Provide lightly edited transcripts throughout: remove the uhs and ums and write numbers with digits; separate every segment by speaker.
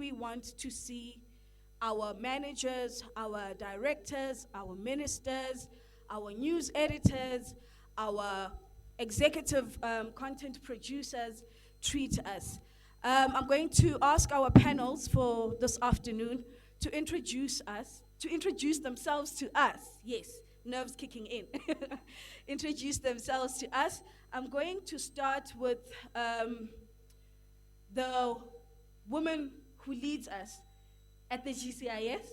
Speaker 1: we want to see our managers, our directors, our ministers, our news editors, our executive content producers treat us. I'm going to ask our panels for this afternoon to introduce themselves to us. Yes, nerves kicking in. Introduce themselves to us. I'm going to start with the woman who leads us at the GCIS,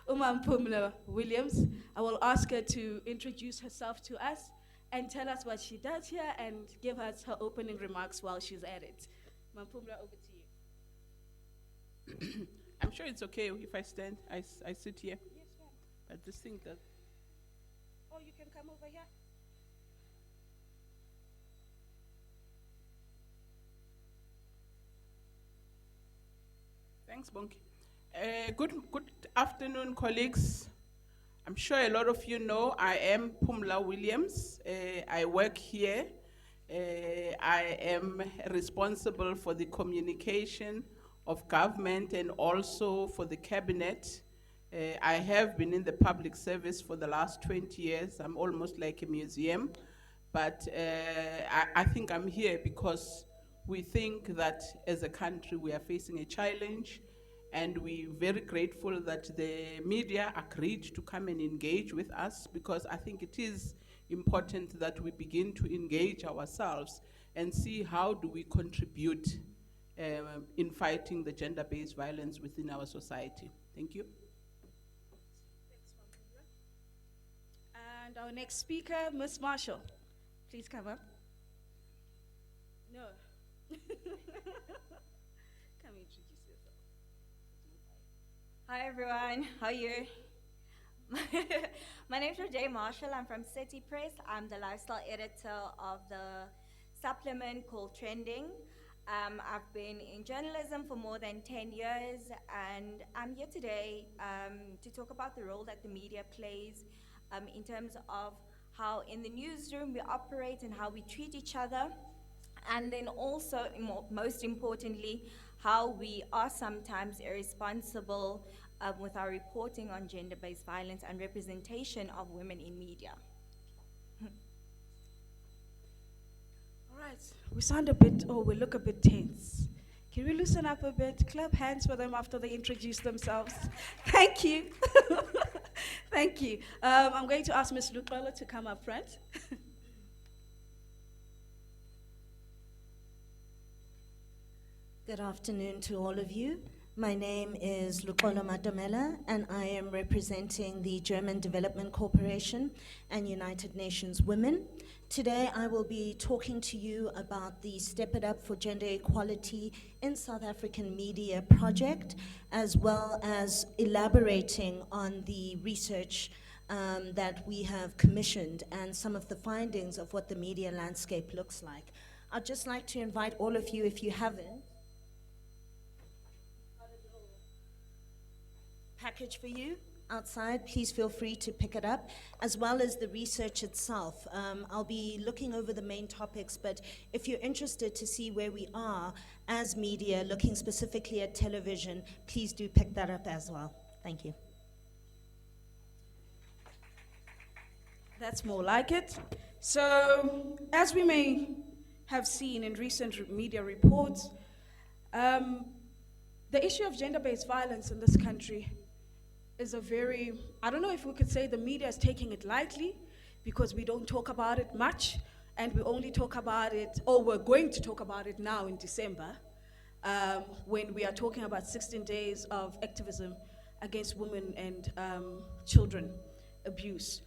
Speaker 1: Pumla Williams. I will ask her to introduce herself to us and tell us what she does here and give us her opening remarks while she's at it. Pumla, over to you.
Speaker 2: I'm sure it's okay if I stand. I sit here.
Speaker 1: Yes, ma'am.
Speaker 2: But this thing that.
Speaker 1: Oh, you can come over here.
Speaker 2: Thanks, Bonki. Good afternoon, colleagues. I'm sure a lot of you know I am Pumla Williams. I work here. I am responsible for the communication of government and also for the cabinet. I have been in the public service for the last 20 years. I'm almost like a museum. But I think I'm here because we think that as a country we are facing a challenge, and we're very grateful that the media agreed to come and engage with us, because I think it is important that we begin to engage ourselves and see how do we contribute in fighting the gender-based violence within our society. Thank you.
Speaker 1: Thanks, and our next speaker, Ms. Marshall. Please come up. No. Come introduce yourself.
Speaker 3: Hi everyone, how are you? My name is Jay Marshall. I'm from City Press. I'm the lifestyle editor of the supplement called Trending. I've been in journalism for more than 10 years, and I'm here today to talk about the role that the media plays in terms of how in the newsroom we operate and how we treat each other, and then also, most importantly, how we are sometimes irresponsible with our reporting on gender-based violence and representation of women in media.
Speaker 1: All right, we look a bit tense. Can we loosen up a bit? Clap hands for them after they introduce themselves. Thank you. Thank you. I'm going to ask Ms. Luqolo to come up front.
Speaker 4: Good afternoon to all of you. My name is Luqolo Matomela, and I am representing the German Development Corporation and United Nations Women. Today I will be talking to you about the Step It Up for Gender Equality in South African Media project, as well as elaborating on the research that we have commissioned and some of the findings of what the media landscape looks like. I'd just like to invite all of you, if you haven't, package for you outside. Please feel free to pick it up, as well as the research itself. I'll be looking over the main topics, but if you're interested to see where we are as media, looking specifically at television, please do pick that up as well. Thank you.
Speaker 1: That's more like it. So, as we may have seen in recent media reports, the issue of gender-based violence in this country is I don't know if we could say the media is taking it lightly, because we don't talk about it much, and we only talk about it, or we're going to talk about it now in December, when we are talking about 16 days of activism against women and children abuse.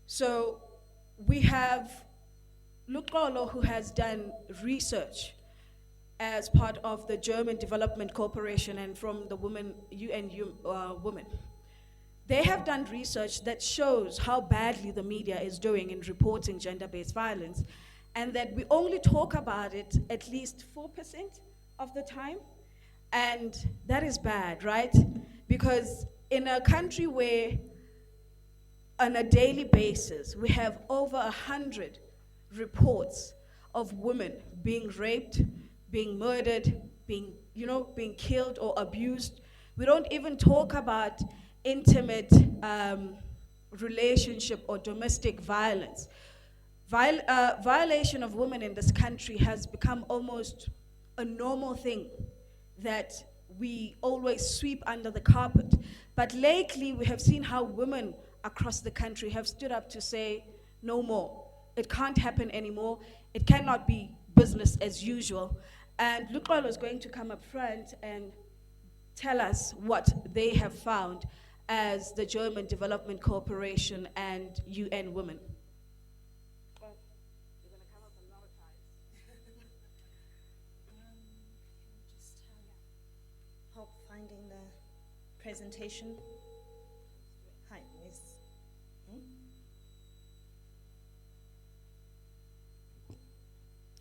Speaker 1: So we have Luqolo, who has done research as part of the German Development Corporation and from the UN Women. They have done research that shows how badly the media is doing in reporting gender-based violence, and that we only talk about it at least 4% of the time. And that is bad, right? Because in a country where on a daily basis we have over 100 reports of women being raped, being murdered, being being killed or abused. We don't even talk about intimate relationship or domestic violence. Violation of women in this country has become almost a normal thing that we always sweep under the carpet. But lately, we have seen how women across the country have stood up to say, no more. It can't happen anymore. It cannot be business as usual. And Luqolo is going to come up front and tell us what they have found as the German Development Corporation and UN Women.
Speaker 4: Help finding the presentation. Hi, Miss.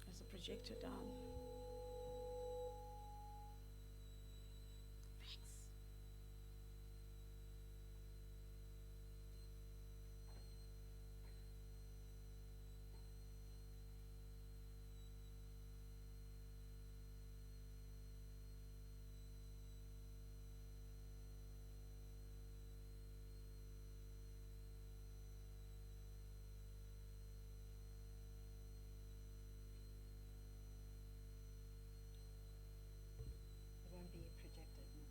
Speaker 1: There's a projector down.
Speaker 4: It won't be projected. No.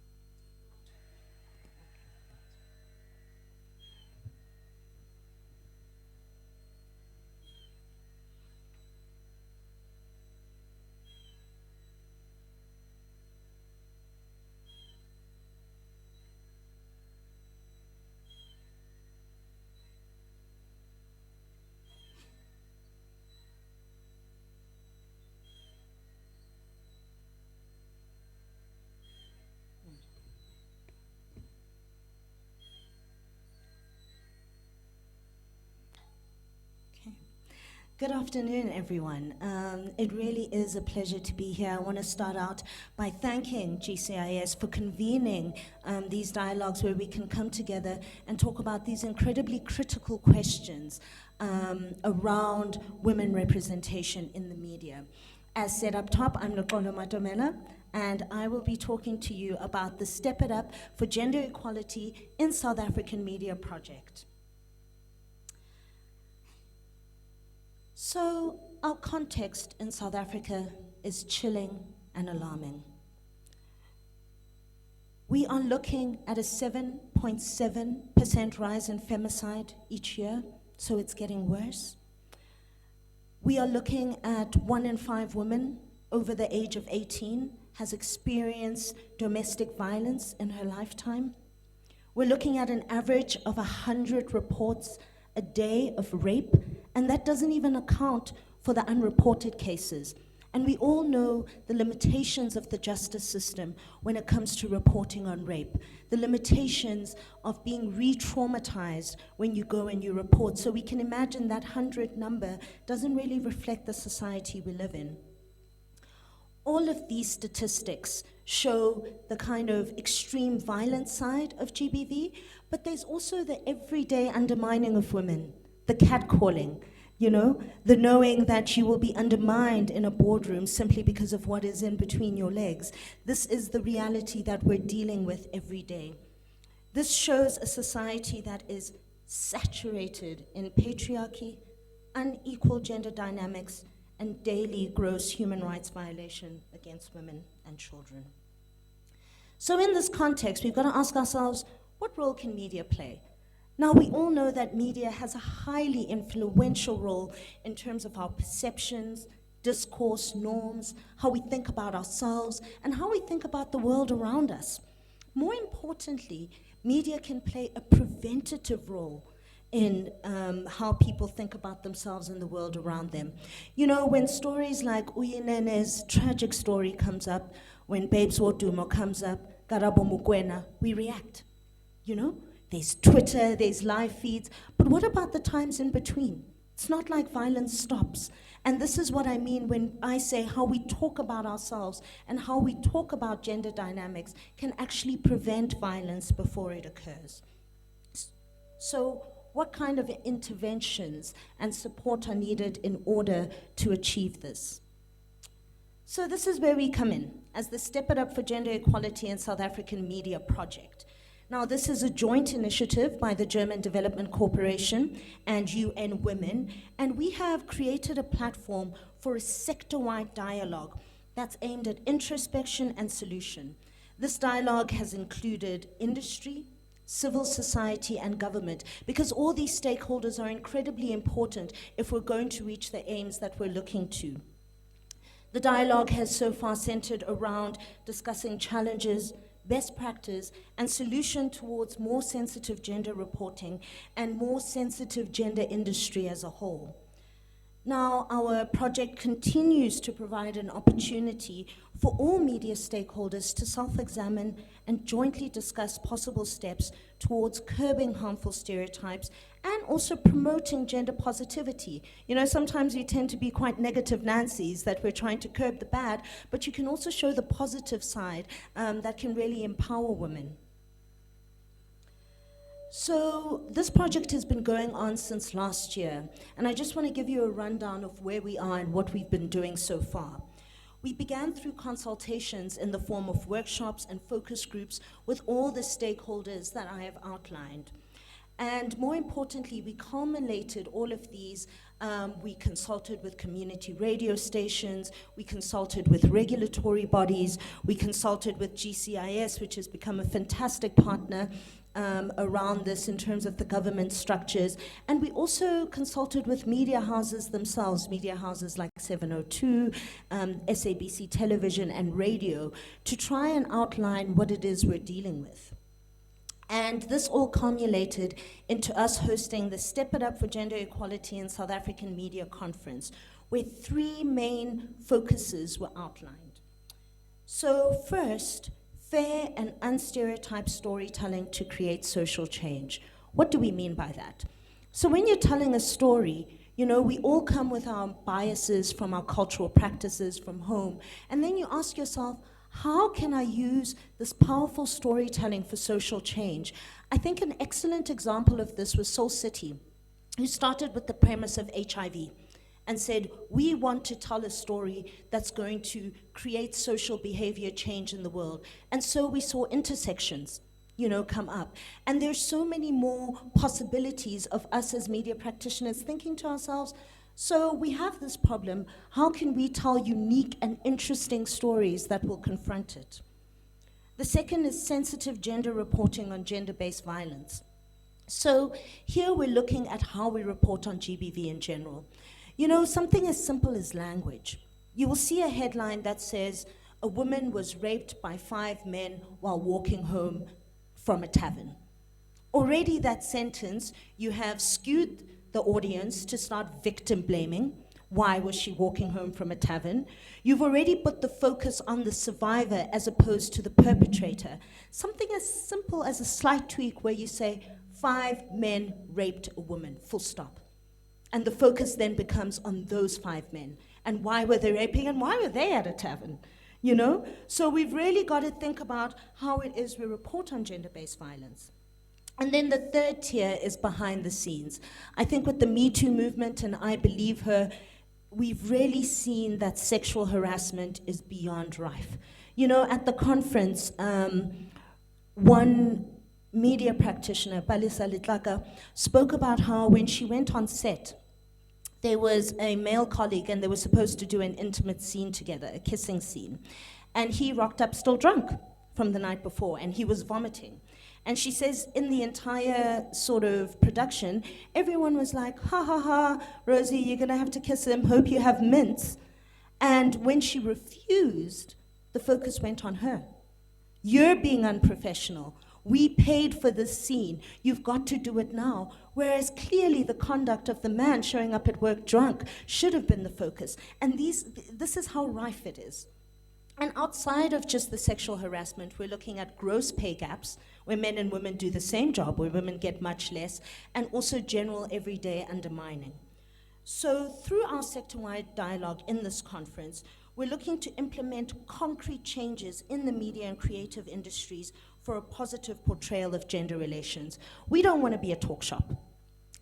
Speaker 4: Okay. Good afternoon, everyone. It really is a pleasure to be here. I want to start out by thanking GCIS for convening these dialogues where we can come together and talk about these incredibly critical questions around women representation in the media. As said up top, I'm Luqolo Matomela, and I will be talking to you about the Step It Up for Gender Equality in South African Media project. So, our context in South Africa is chilling and alarming. We are looking at a 7.7% rise in femicide each year, so it's getting worse. We are looking at 1 in 5 women over the age of 18 has experienced domestic violence in her lifetime. We're looking at an average of 100 reports a day of rape, and that doesn't even account for the unreported cases. And we all know the limitations of the justice system when it comes to reporting on rape, the limitations of being re-traumatized when you go and you report. So we can imagine that 100 number doesn't really reflect the society we live in. All of these statistics show the kind of extreme violent side of GBV, but there's also the everyday undermining of women, the catcalling, the knowing that you will be undermined in a boardroom simply because of what is in between your legs. This is the reality that we're dealing with every day. This shows a society that is saturated in patriarchy, unequal gender dynamics, and daily gross human rights violation against women and children. So in this context, we've got to ask ourselves, what role can media play? Now, we all know that media has a highly influential role in terms of our perceptions, discourse, norms, how we think about ourselves, and how we think about the world around us. More importantly, media can play a preventative role in how people think about themselves and the world around them. When stories like Uyinene's tragic story comes up, when Babes Wodumo comes up, Karabo Mukwena, we react. There's Twitter, there's live feeds, but what about the times in between? It's not like violence stops. And this is what I mean when I say how we talk about ourselves and how we talk about gender dynamics can actually prevent violence before it occurs. So, what kind of interventions and support are needed in order to achieve this? So this is where we come in, as the Step It Up for Gender Equality in South African Media project. Now, this is a joint initiative by the German Development Corporation and UN Women, and we have created a platform for a sector-wide dialogue that's aimed at introspection and solution. This dialogue has included industry, civil society, and government, because all these stakeholders are incredibly important if we're going to reach the aims that we're looking to. The dialogue has so far centered around discussing challenges, best practice, and solution towards more sensitive gender reporting and more sensitive gender industry as a whole. Now, our project continues to provide an opportunity for all media stakeholders to self-examine and jointly discuss possible steps towards curbing harmful stereotypes and also promoting gender positivity. You know, sometimes we tend to be quite negative Nancy's, that we're trying to curb the bad, but you can also show the positive side that can really empower women. So this project has been going on since last year, and I just want to give you a rundown of where we are and what we've been doing so far. We began through consultations in the form of workshops and focus groups with all the stakeholders that I have outlined. And more importantly, we culminated all of these. We consulted with community radio stations, we consulted with regulatory bodies, we consulted with GCIS, which has become a fantastic partner around this in terms of the government structures. And we also consulted with media houses themselves, media houses like 702, SABC Television and Radio, to try and outline what it is we're dealing with. And this all culminated into us hosting the Step It Up for Gender Equality in South African Media Conference, where 3 main focuses were outlined. So first, fair and unstereotyped storytelling to create social change. What do we mean by that? So when you're telling a story, you know, we all come with our biases from our cultural practices from home, and then you ask yourself, how can I use this powerful storytelling for social change? I think an excellent example of this was Soul City, who started with the premise of HIV and said, we want to tell a story that's going to create social behavior change in the world. And so we saw intersections, you know, come up. And there's so many more possibilities of us as media practitioners thinking to ourselves, so we have this problem, how can we tell unique and interesting stories that will confront it? The second is sensitive gender reporting on gender-based violence. So here we're looking at how we report on GBV in general. You know, something as simple as language. You will see a headline that says, a woman was raped by 5 men while walking home from a tavern. Already that sentence, you have skewed the audience to start victim blaming. Why was she walking home from a tavern? You've already put the focus on the survivor as opposed to the perpetrator. Something as simple as a slight tweak where you say, 5 men raped a woman, full stop. And the focus then becomes on those 5 men. And why were they raping and why were they at a tavern? You know? So we've really got to think about how it is we report on gender-based violence. And then the third tier is behind the scenes. I think with the Me Too movement, and I Believe Her, we've really seen that sexual harassment is beyond rife. You know, at the conference, one media practitioner, Palisa Litlaka, spoke about how when she went on set, there was a male colleague and they were supposed to do an intimate scene together, a kissing scene. And he rocked up still drunk from the night before, and he was vomiting. And she says in the entire sort of production, everyone was like, ha ha ha, Rosie, you're gonna have to kiss him, hope you have mints. And when she refused, the focus went on her. You're being unprofessional. We paid for this scene. You've got to do it now. Whereas clearly the conduct of the man showing up at work drunk should have been the focus. And this is how rife it is. And outside of just the sexual harassment, we're looking at gross pay gaps, where men and women do the same job, where women get much less, and also general everyday undermining. So through our sector-wide dialogue in this conference, we're looking to implement concrete changes in the media and creative industries for a positive portrayal of gender relations. We don't want to be a talk shop.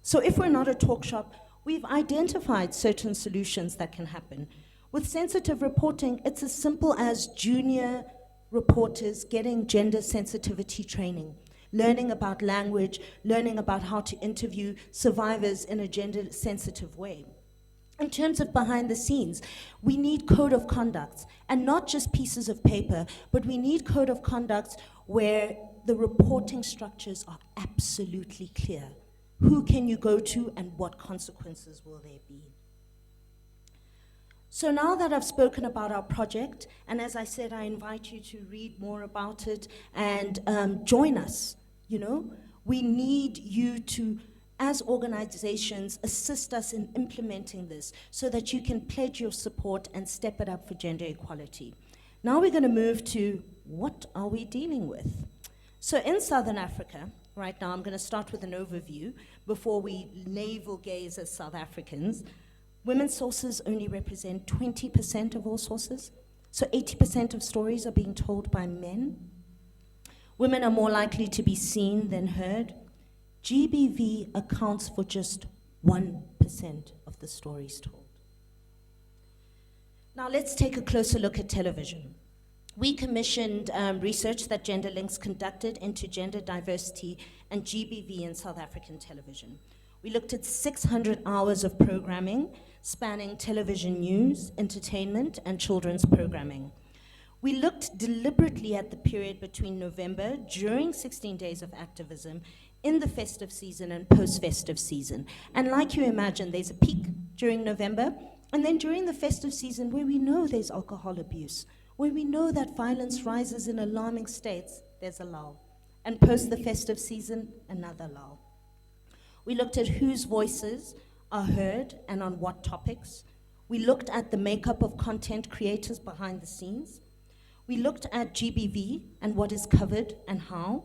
Speaker 4: So if we're not a talk shop, we've identified certain solutions that can happen. With sensitive reporting, it's as simple as junior reporters getting gender sensitivity training, learning about language, learning about how to interview survivors in a gender sensitive way. In terms of behind the scenes, we need code of conducts, and not just pieces of paper, but we need code of conducts where the reporting structures are absolutely clear. Who can you go to and what consequences will there be? So now that I've spoken about our project, and as I said, I invite you to read more about it and join us, we need you to, as organizations, assist us in implementing this so that you can pledge your support and step it up for gender equality. Now we're going to move to what are we dealing with? So in Southern Africa, right now I'm going to start with an overview before we navel gaze as South Africans. Women's sources only represent 20% of all sources, so 80% of stories are being told by men. Women are more likely to be seen than heard. GBV accounts for just 1% of the stories told. Now let's take a closer look at television. We commissioned research that Gender Links conducted into gender diversity and GBV in South African television. We looked at 600 hours of programming spanning television news, entertainment, and children's programming. We looked deliberately at the period between November, during 16 days of activism, in the festive season and post-festive season. And like you imagine, there's a peak during November, and then during the festive season where we know there's alcohol abuse, where we know that violence rises in alarming states, there's a lull. And post the festive season, another lull. We looked at whose voices are heard and on what topics. We looked at the makeup of content creators behind the scenes. We looked at GBV and what is covered and how,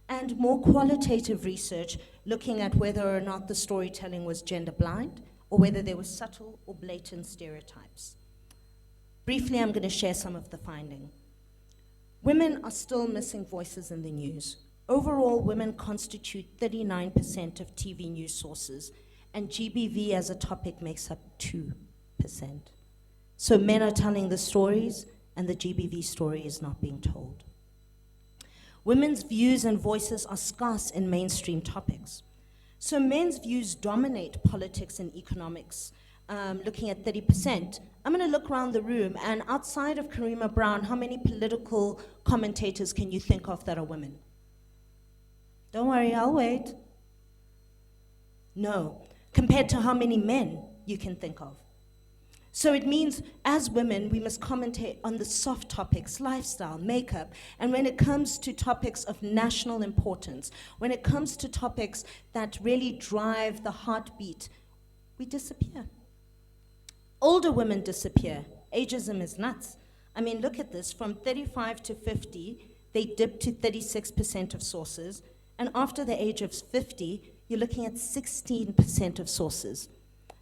Speaker 4: and more qualitative research looking at whether or not the storytelling was gender blind or whether there were subtle or blatant stereotypes. Briefly, I'm going to share some of the finding. Women are still missing voices in the news. Overall, women constitute 39% of TV news sources, and GBV as a topic makes up 2%. So men are telling the stories, and the GBV story is not being told. Women's views and voices are scarce in mainstream topics. So men's views dominate politics and economics, looking at 30%. I'm going to look around the room, and outside of Karima Brown, how many political commentators can you think of that are women? Don't worry, I'll wait. No. Compared to how many men you can think of. So it means, as women, we must commentate on the soft topics, lifestyle, makeup, and when it comes to topics of national importance, when it comes to topics that really drive the heartbeat, we disappear. Older women disappear. Ageism is nuts. I mean, look at this. From 35 to 50, they dip to 36% of sources, and after the age of 50, you're looking at 16% of sources.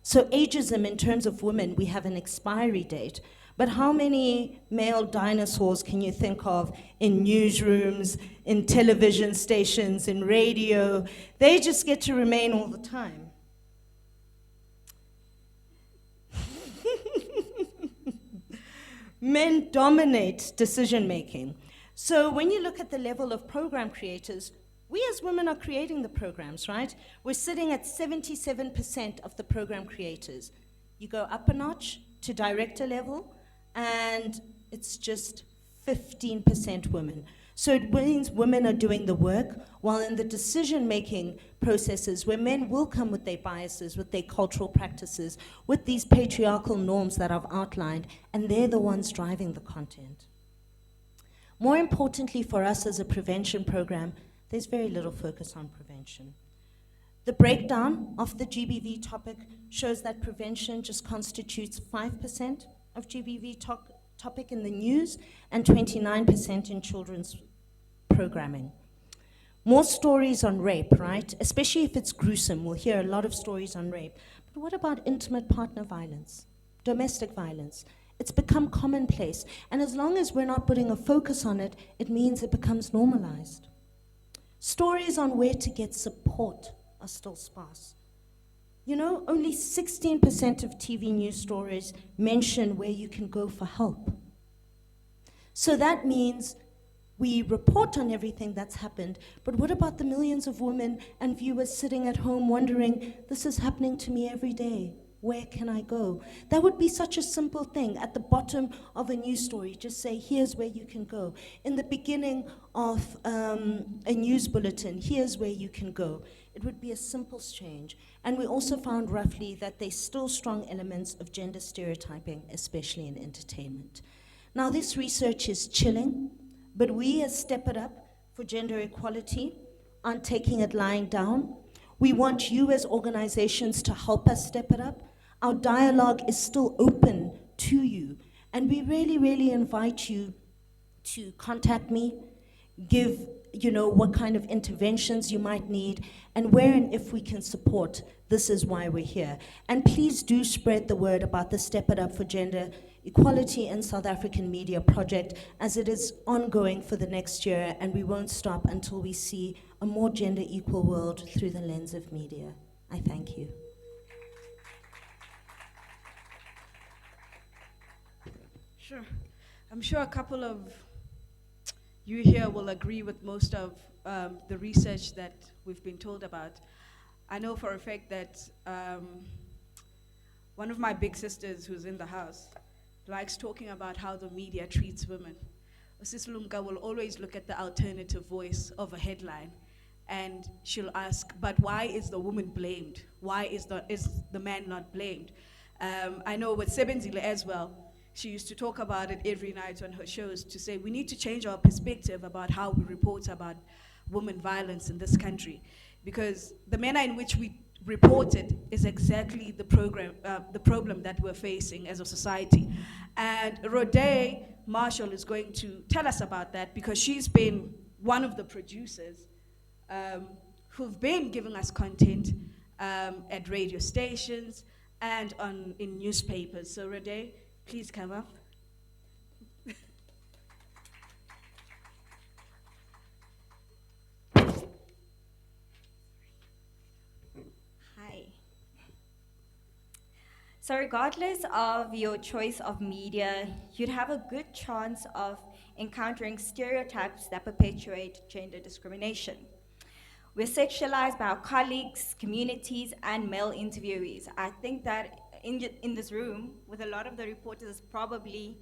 Speaker 4: So ageism, in terms of women, we have an expiry date. But how many male dinosaurs can you think of in newsrooms, in television stations, in radio? They just get to remain all the time. Men dominate decision making. So when you look at the level of program creators, we as women are creating the programs, right? We're sitting at 77% of the program creators. You go up a notch to director level, and it's just 15% women. So it means women are doing the work, while in the decision-making processes, where men will come with their biases, with their cultural practices, with these patriarchal norms that I've outlined, and they're the ones driving the content. More importantly for us as a prevention program, there's very little focus on prevention. The breakdown of the GBV topic shows that prevention just constitutes 5% of GBV topic in the news and 29% in children's programming. More stories on rape, right? Especially if it's gruesome, we'll hear a lot of stories on rape. But what about intimate partner violence, domestic violence? It's become commonplace, and as long as we're not putting a focus on it, it means it becomes normalized. Stories on where to get support are still sparse. You know, only 16% of TV news stories mention where you can go for help. So that means we report on everything that's happened, but what about the millions of women and viewers sitting at home wondering, this is happening to me every day. Where can I go? That would be such a simple thing. At the bottom of a news story, just say, here's where you can go. In the beginning of a news bulletin, here's where you can go. It would be a simple change. And we also found roughly that there's still strong elements of gender stereotyping, especially in entertainment. Now, this research is chilling, but we as Step It Up for Gender Equality aren't taking it lying down. We want you as organizations to help us step it up. Our dialogue is still open to you. And we really, really invite you to contact me, give, what kind of interventions you might need, and where and if we can support. This is why we're here. And please do spread the word about the Step It Up for Gender Equality in South African Media project, as it is ongoing for the next year, and we won't stop until we see a more gender equal world through the lens of media. I thank you.
Speaker 1: Sure. I'm sure a couple of you here will agree with most of the research that we've been told about. I know for a fact that one of my big sisters who's in the house likes talking about how the media treats women. Sis Lumka will always look at the alternative voice of a headline and she'll ask, but why is the woman blamed? Why is the man not blamed? I know with Sebenzile as well, she used to talk about it every night on her shows to say we need to change our perspective about how we report about women violence in this country, because the manner in which we report it is exactly the problem that we're facing as a society. And Rode Marshall is going to tell us about that, because she's been one of the producers who've been giving us content at radio stations and in newspapers. So Rode, please come up.
Speaker 3: Hi. So regardless of your choice of media, you'd have a good chance of encountering stereotypes that perpetuate gender discrimination. We're sexualized by our colleagues, communities, and male interviewees. I think that in this room, with a lot of the reporters, probably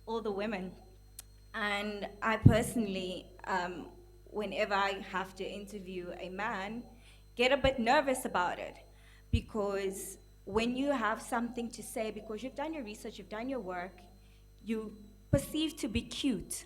Speaker 3: all the women. And I personally, whenever I have to interview a man, get a bit nervous about it, because when you have something to say, because you've done your research, you've done your work, you perceive to be cute,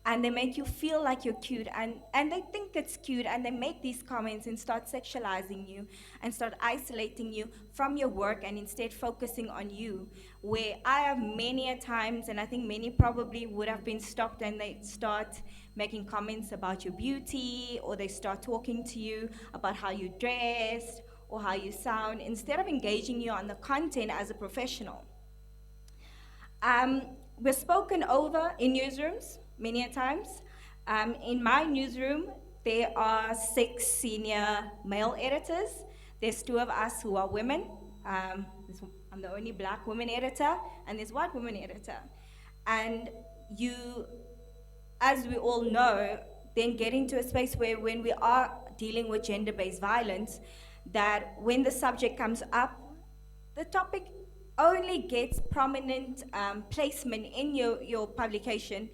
Speaker 3: and they make you feel like you're cute, and they think it's cute, and they make these comments and start sexualizing you and start isolating you from your work and instead focusing on you, where I have many a times, and I think many probably would have been stopped, and they start making comments about your beauty, or they start talking to you about how you dressed or how you sound, instead of engaging you on the content as a professional. We're spoken over in newsrooms many a times. In my newsroom, there are 6 senior male editors. There's 2 of us who are women. I'm the only black woman editor, and there's white woman editor. And you, as we all know, then get into a space where when we are dealing with gender-based violence, that when the subject comes up, the topic only gets prominent placement in your publication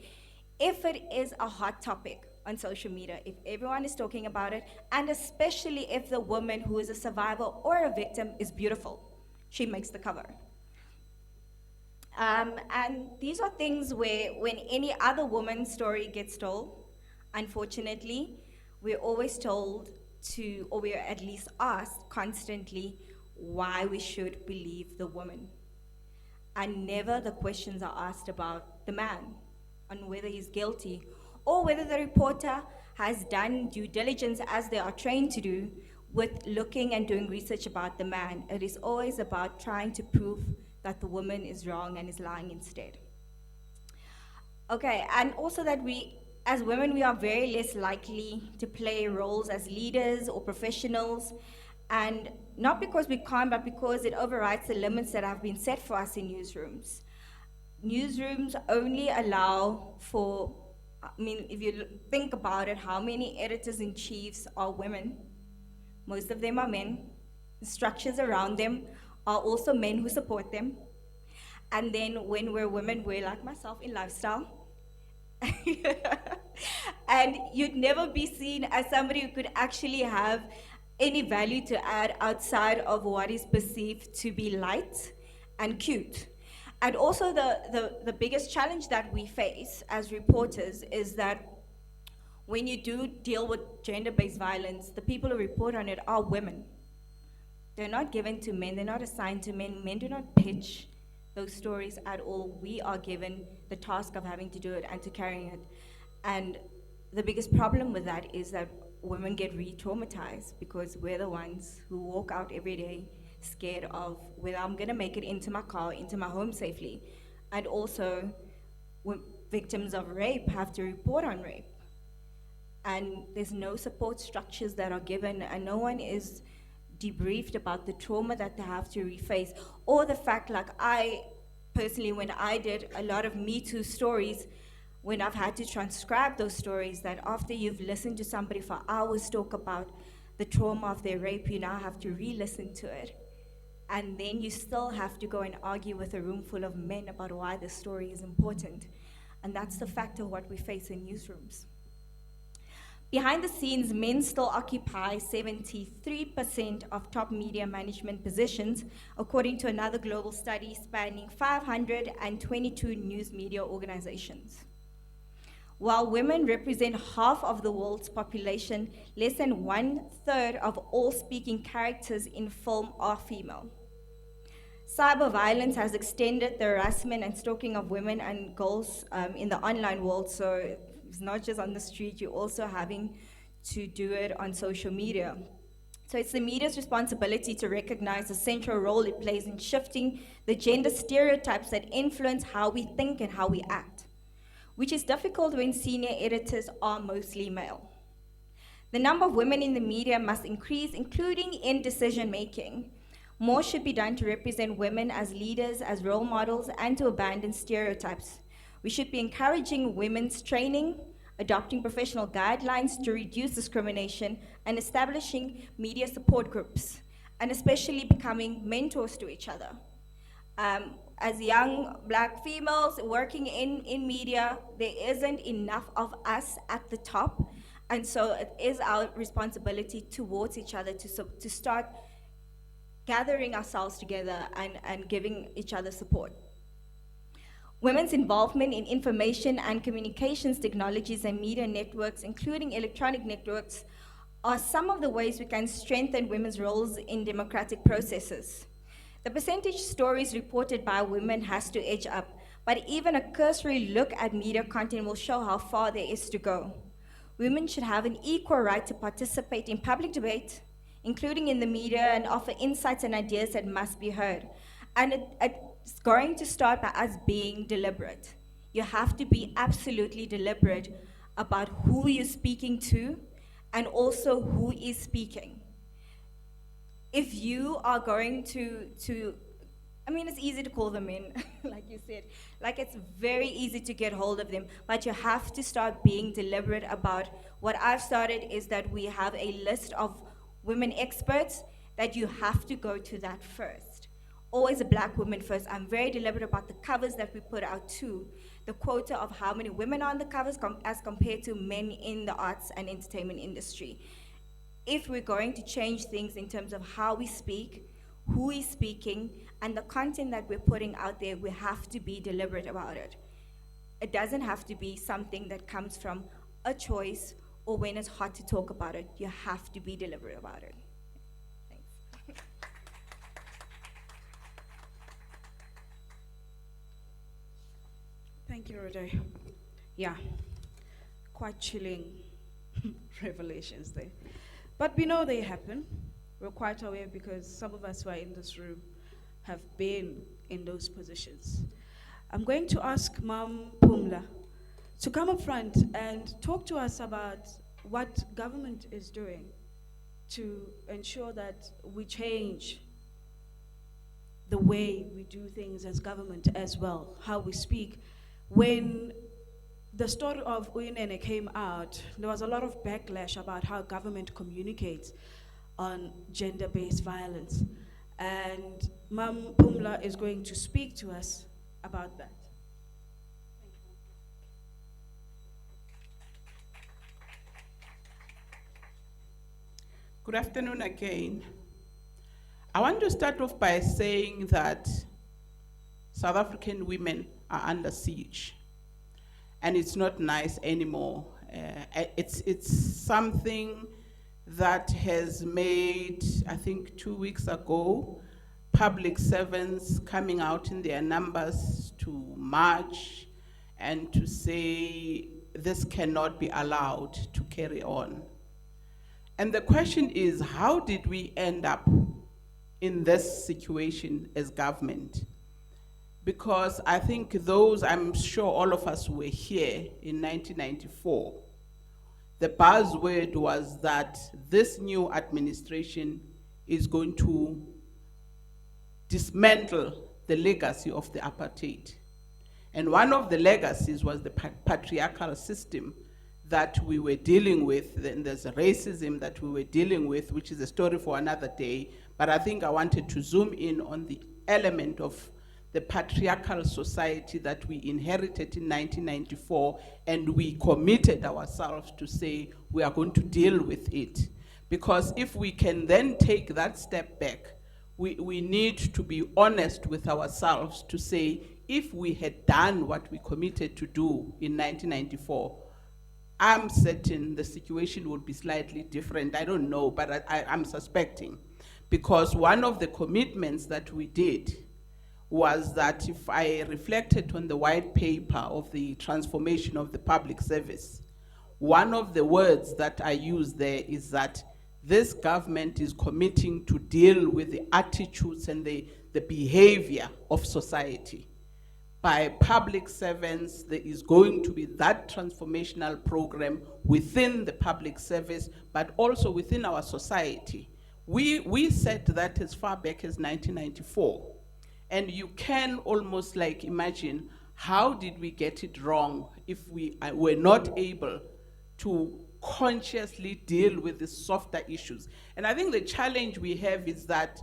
Speaker 3: if it is a hot topic on social media, if everyone is talking about it, and especially if the woman who is a survivor or a victim is beautiful. She makes the cover. And these are things where when any other woman's story gets told, unfortunately, we're always told to, or we're at least asked constantly, why we should believe the woman. And never the questions are asked about the man, on whether he's guilty, or whether the reporter has done due diligence, as they are trained to do, with looking and doing research about the man. It is always about trying to prove that the woman is wrong and is lying instead. Okay, and also that we, as women, we are very less likely to play roles as leaders or professionals, And not because we can't, but because it overrides the limits that have been set for us in newsrooms. Newsrooms only allow for, I mean, if you think about it, how many editors in chiefs are women? Most of them are men. The structures around them are also men who support them. And then when we're women, we're like myself in lifestyle. And you'd never be seen as somebody who could actually have any value to add outside of what is perceived to be light and cute. And also, the biggest challenge that we face as reporters is that when you do deal with gender based violence, the people who report on it are women. They're not given to men, they're not assigned to men. Men do not pitch those stories at all. We are given the task of having to do it and to carrying it. And the biggest problem with that is that women get re-traumatized because we're the ones who walk out every day scared of whether I'm gonna make it into my car, into my home safely. And also, victims of rape have to report on rape. And there's no support structures that are given, and no one is debriefed about the trauma that they have to reface, or the fact, like I personally, when I did a lot of Me Too stories, when I've had to transcribe those stories, that after you've listened to somebody for hours talk about the trauma of their rape, you now have to re-listen to it. And then you still have to go and argue with a room full of men about why the story is important. And that's the fact of what we face in newsrooms. Behind the scenes, men still occupy 73% of top media management positions, according to another global study spanning 522 news media organizations. While women represent half of the world's population, less than 1/3 of all speaking characters in film are female. Cyber violence has extended the harassment and stalking of women and girls in the online world, so it's not just on the street, you're also having to do it on social media. So it's the media's responsibility to recognize the central role it plays in shifting the gender stereotypes that influence how we think and how we act, which is difficult when senior editors are mostly male. The number of women in the media must increase, including in decision making. More should be done to represent women as leaders, as role models, and to abandon stereotypes. We should be encouraging women's training, adopting professional guidelines to reduce discrimination, and establishing media support groups, and especially becoming mentors to each other. As young Black females working in media, there isn't enough of us at the top, and so it is our responsibility towards each other to start gathering ourselves together and giving each other support. Women's involvement in information and communications technologies and media networks, including electronic networks, are some of the ways we can strengthen women's roles in democratic processes. The percentage stories reported by women has to edge up, but even a cursory look at media content will show how far there is to go. Women should have an equal right to participate in public debate, including in the media, and offer insights and ideas that must be heard. And it's going to start by us being deliberate. You have to be absolutely deliberate about who you're speaking to and also who is speaking. If you are going to I mean, it's easy to call them in, like you said. Like, it's very easy to get hold of them, but you have to start being deliberate about what I've started is that we have a list of women experts that you have to go to that first. Always a Black woman first. I'm very deliberate about the covers that we put out too. The quota of how many women are on the covers as compared to men in the arts and entertainment industry. If we're going to change things in terms of how we speak, who is speaking, and the content that we're putting out there, we have to be deliberate about it. It doesn't have to be something that comes from a choice or when it's hot to talk about it. You have to be deliberate about it. Thanks.
Speaker 1: Thank you, Rode. Yeah, quite chilling revelations there. But we know they happen. We're quite aware because some of us who are in this room have been in those positions. I'm going to ask Ma'am Pumla to come up front and talk to us about what government is doing to ensure that we change the way we do things as government as well, how we speak. When the story of Uyinene came out, there was a lot of backlash about how government communicates on gender-based violence. And Mam Pumla is going to speak to us about that.
Speaker 2: Good afternoon again. I want to start off by saying that South African women are under siege, and it's not nice anymore. It's something that has made, I think 2 weeks ago, public servants coming out in their numbers to march and to say this cannot be allowed to carry on. And the question is, how did we end up in this situation as government? Because I think I'm sure all of us were here in 1994. The buzzword was that this new administration is going to dismantle the legacy of the apartheid. And one of the legacies was the patriarchal system that we were dealing with. Then there's racism that we were dealing with, which is a story for another day. But I think I wanted to zoom in on the element of the patriarchal society that we inherited in 1994, and we committed ourselves to say we are going to deal with it. Because if we can then take that step back, we need to be honest with ourselves to say, if we had done what we committed to do in 1994, I'm certain the situation would be slightly different. I don't know, but I'm suspecting. Because one of the commitments that we did was that if I reflected on the white paper of the transformation of the public service, one of the words that I use there is that this government is committing to deal with the attitudes and the behavior of society. By public servants, there is going to be that transformational program within the public service, but also within our society. We said that as far back as 1994. And you can almost like imagine, how did we get it wrong if we were not able to consciously deal with the softer issues? And I think the challenge we have is that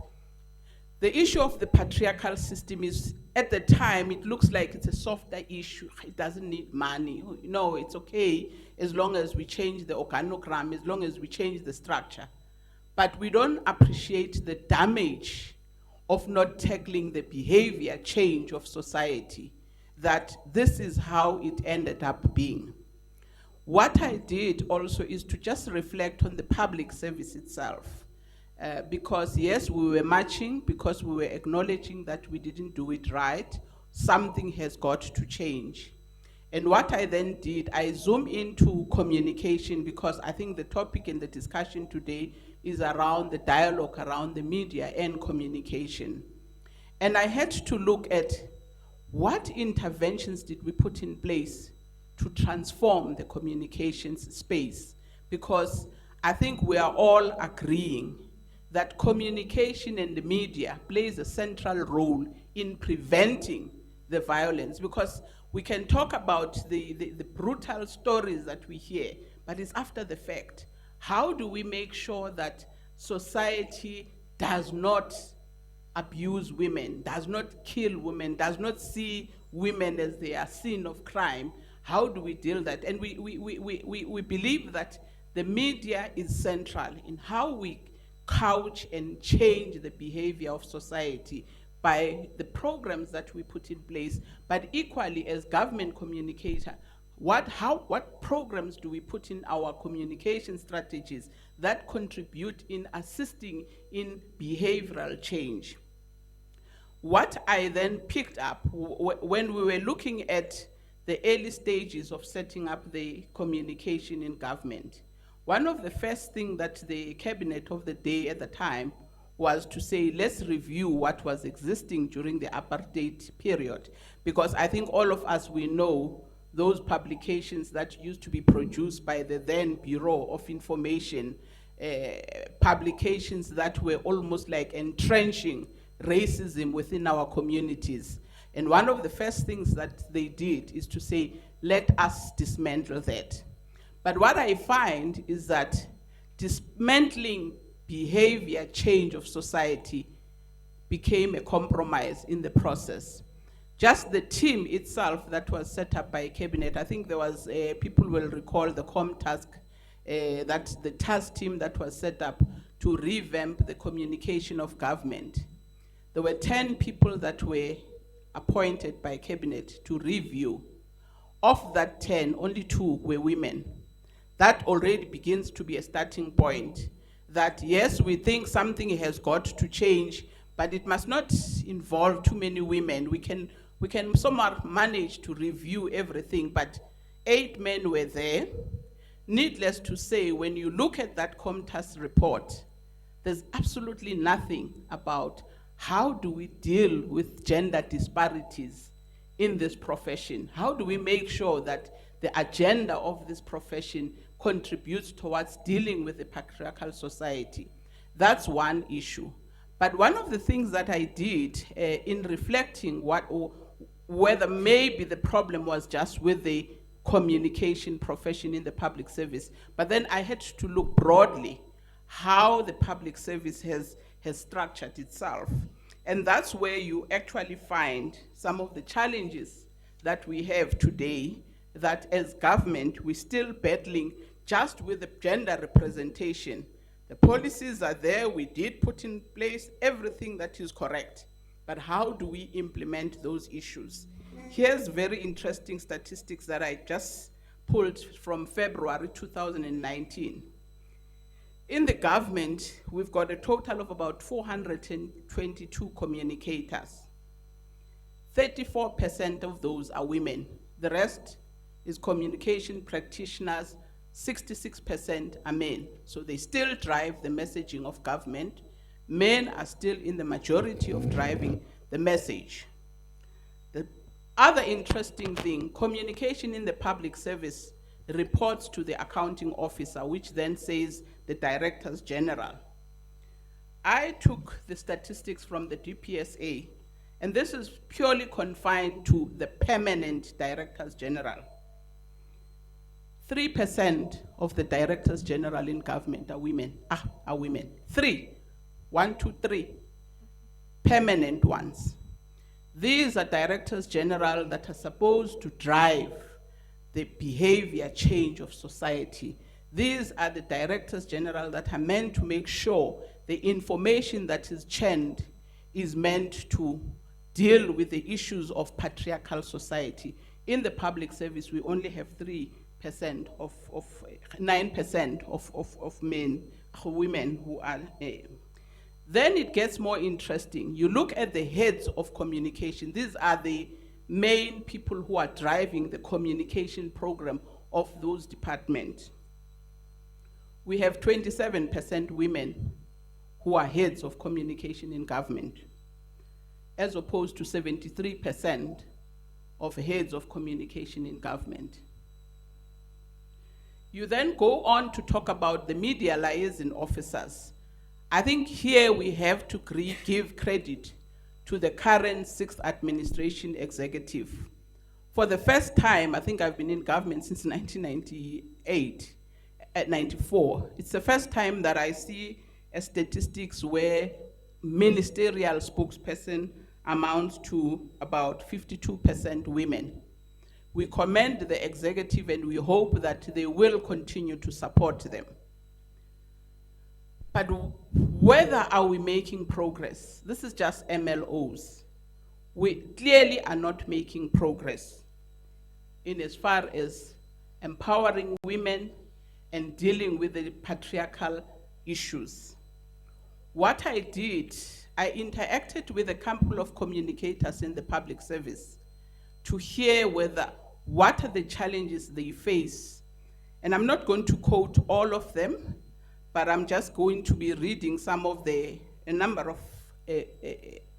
Speaker 2: the issue of the patriarchal system is, at the time, it looks like it's a softer issue. It doesn't need money. No, it's okay as long as we change the organogram, as long as we change the structure. But we don't appreciate the damage of not tackling the behavior change of society, that this is how it ended up being. What I did also is to just reflect on the public service itself. Because yes, we were marching because we were acknowledging that we didn't do it right. Something has got to change. And what I then did, I zoom into communication, because I think the topic in the discussion today is around the dialogue around the media and communication. And I had to look at what interventions did we put in place to transform the communications space, because I think we are all agreeing that communication and the media plays a central role in preventing the violence, because we can talk about the brutal stories that we hear, but it's after the fact. How do we make sure that society does not abuse women, does not kill women, does not see women as they are sin of crime? How do we deal that? And we believe that the media is central in how we couch and change the behavior of society by the programs that we put in place, but equally as government communicator, what programs do we put in our communication strategies that contribute in assisting in behavioral change? What I then picked up when we were looking at the early stages of setting up the communication in government, one of the first things that the cabinet of the day at the time was to say, let's review what was existing during the apartheid period. Because I think all of us, we know those publications that used to be produced by the then Bureau of Information, publications that were almost like entrenching racism within our communities. And one of the first things that they did is to say, let us dismantle that. But what I find is that dismantling behavior change of society became a compromise in the process. Just the team itself that was set up by cabinet, I think there was, people will recall the task, that the task team that was set up to revamp the communication of government. There were 10 people that were appointed by cabinet to review. Of that 10, only 2 were women. That already begins to be a starting point. That yes, we think something has got to change, but it must not involve too many women. We can somehow manage to review everything, but 8 men were there. Needless to say, when you look at that COMTAS report, there's absolutely nothing about how do we deal with gender disparities in this profession? How do we make sure that the agenda of this profession contributes towards dealing with the patriarchal society? That's one issue. But one of the things that I did in reflecting whether maybe the problem was just with the communication profession in the public service, but then I had to look broadly how the public service has structured itself. And that's where you actually find some of the challenges that we have today, that as government, we're still battling just with the gender representation. The policies are there, we did put in place everything that is correct, but how do we implement those issues? Here's very interesting statistics that I just pulled from February 2019. In the government, we've got a total of about 422 communicators. 34% of those are women. The rest is communication practitioners. 66% are men. So they still drive the messaging of government. Men are still in the majority of driving the message. The other interesting thing, communication in the public service reports to the accounting officer, which then says the directors general. I took the statistics from the DPSA, and this is purely confined to the permanent directors general. 3% of the directors general in government are women. Are women. 3. 1, 2, 3. Permanent ones. These are directors general that are supposed to drive the behavior change of society. These are the directors general that are meant to make sure the information that is churned is meant to deal with the issues of patriarchal society. In the public service, we only have 9% of men, women who are. Then it gets more interesting. You look at the heads of communication. These are the main people who are driving the communication program of those departments. We have 27% women who are heads of communication in government, as opposed to 73% of heads of communication in government. You then go on to talk about the media liaison officers. I think here we have to give credit to the current 6th administration executive. For the first time, I think I've been in government since 1998, at 94. It's the first time that I see a statistics where ministerial spokesperson amounts to about 52% women. We commend the executive and we hope that they will continue to support them. But whether are we making progress? This is just MLOs. We clearly are not making progress in as far as empowering women and dealing with the patriarchal issues. What I did, I interacted with a couple of communicators in the public service to hear what are the challenges they face. And I'm not going to quote all of them, but I'm just going to be reading a number of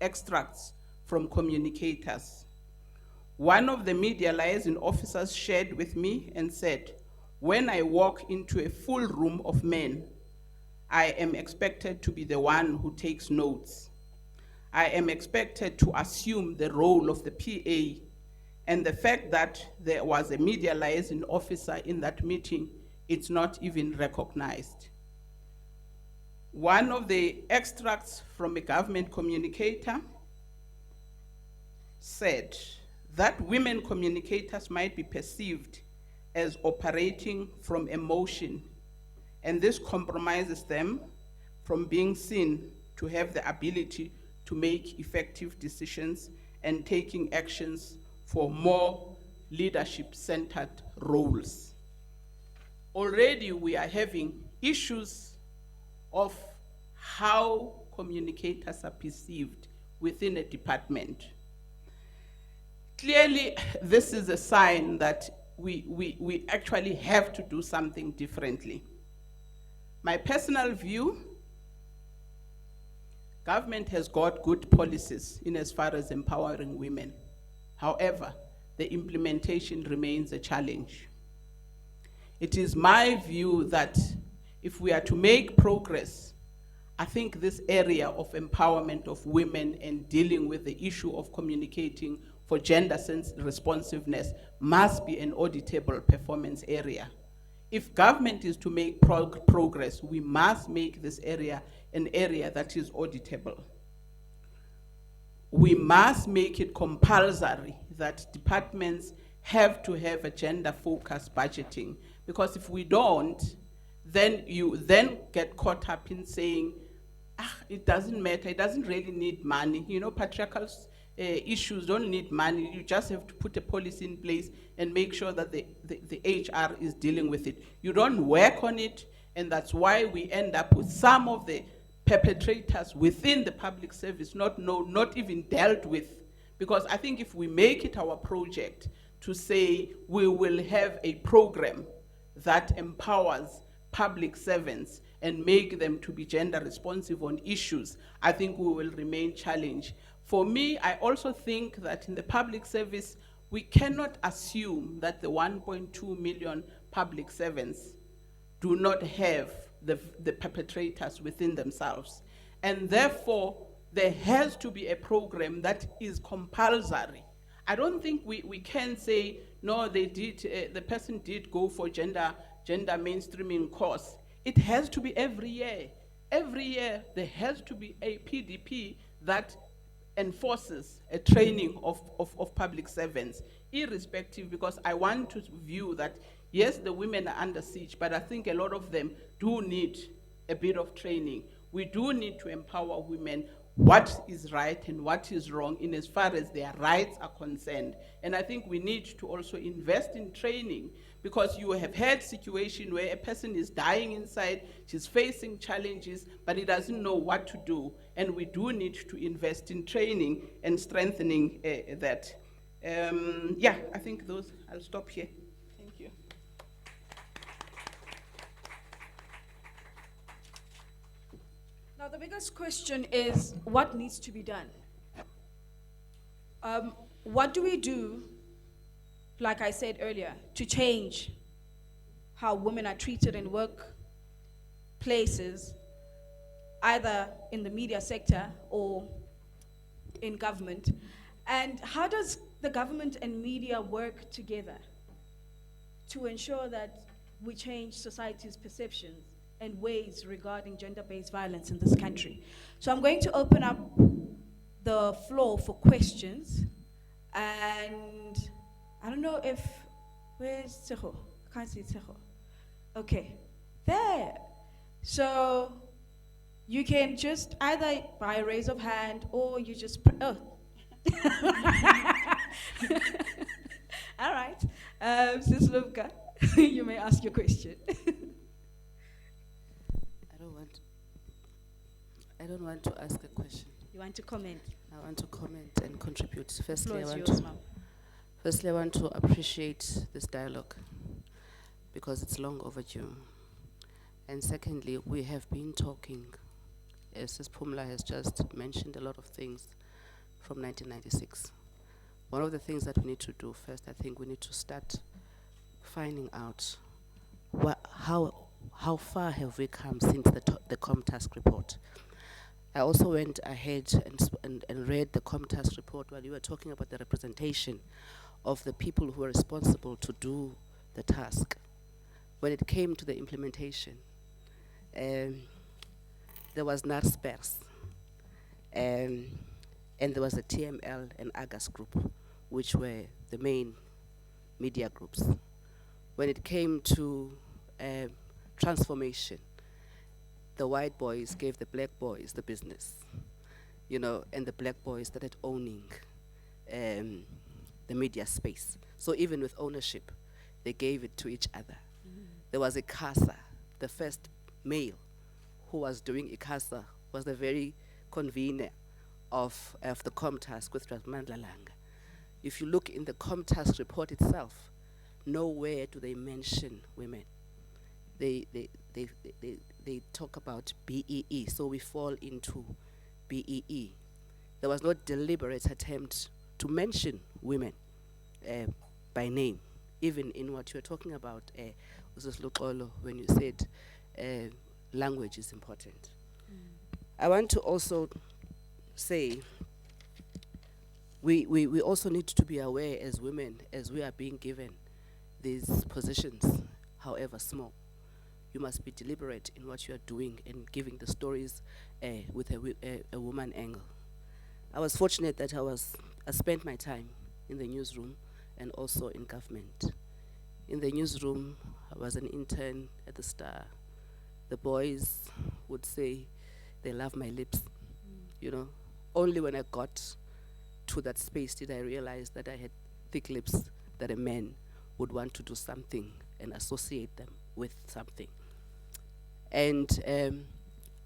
Speaker 2: extracts from communicators. One of the media liaison officers shared with me and said, when I walk into a full room of men, I am expected to be the one who takes notes. I am expected to assume the role of the PA, and the fact that there was a media liaison officer in that meeting, it's not even recognized. One of the extracts from a government communicator said that women communicators might be perceived as operating from emotion, and this compromises them from being seen to have the ability to make effective decisions and taking actions for more leadership-centered roles. Already we are having issues of how communicators are perceived within a department. Clearly, this is a sign that we actually have to do something differently. My personal view, government has got good policies in as far as empowering women. However, the implementation remains a challenge. It is my view that if we are to make progress, I think this area of empowerment of women and dealing with the issue of communicating for gender responsiveness must be an auditable performance area. If government is to make progress, we must make this area an area that is auditable. We must make it compulsory that departments have to have a gender-focused budgeting, because if we don't, then you then get caught up in saying, it doesn't matter, it doesn't really need money. You know, patriarchal issues don't need money. You just have to put a policy in place and make sure that the HR is dealing with it. You don't work on it, and that's why we end up with some of the perpetrators within the public service not even dealt with. Because I think if we make it our project to say we will have a program that empowers public servants and make them to be gender responsive on issues, I think we will remain challenged. For me, I also think that in the public service, we cannot assume that the 1.2 million public servants do not have the perpetrators within themselves. And therefore, there has to be a program that is compulsory. I don't think we can say, no, they did, the person did go for gender mainstreaming course. It has to be every year. Every year, there has to be a PDP that enforces a training of public servants, irrespective, because I want to view that, yes, the women are under siege, but I think a lot of them do need a bit of training. We do need to empower women what is right and what is wrong in as far as their rights are concerned. And I think we need to also invest in training, because you have had situation where a person is dying inside, she's facing challenges, but he doesn't know what to do. And we do need to invest in training and strengthening that. Yeah, I think I'll stop here. Thank you.
Speaker 1: Now, the biggest question is, what needs to be done? What do we do, like I said earlier, to change how women are treated in workplaces, either in the media sector or in government? And how does the government and media work together to ensure that we change society's perceptions and ways regarding gender-based violence in this country? So I'm going to open up the floor for questions, and I don't know if, where's Tseho? I can't see Tseho. Okay, there. So you can just either by a raise of hand or you just, oh. All right, Sis Lubka, you may ask your question.
Speaker 5: I don't want to ask a question.
Speaker 1: You want to comment?
Speaker 5: I want to comment and contribute.
Speaker 1: The
Speaker 5: Firstly,
Speaker 1: floor is yours, ma'am.
Speaker 5: Firstly, I want to appreciate this dialogue because it's long overdue. And secondly, we have been talking, as Ms. Pumla has just mentioned, a lot of things from 1996. One of the things that we need to do first, I think we need to start finding out how far have we come since the Comtask report? I also went ahead and read the Comtask report while you were talking about the representation of the people who were responsible to do the task. When it came to the implementation, there was NARSPERS, and there was the TML and AGAS group, which were the main media groups. When it came to transformation, the white boys gave the black boys the business, you know, and the black boys started owning the media space. So even with ownership, they gave it to each other. There was ICASA, the first male who was doing ICASA was the very convener of the Comtask with Mandla Langa. If you look in the Comtask report itself, nowhere do they mention women. They talk about BEE, so we fall into BEE. There was no deliberate attempt to mention women by name, even in what you're talking about, Mrs. Luxolo, when you said language is important. I want to also say we also need to be aware as women, as we are being given these positions, however small. You must be deliberate in what you are doing and giving the stories with a woman angle. I was fortunate that I spent my time in the newsroom and also in government. In the newsroom, I was an intern at the Star. The boys would say they love my lips, you know. Only when I got to that space did I realize that I had thick lips, that a man would want to do something and associate them with something. And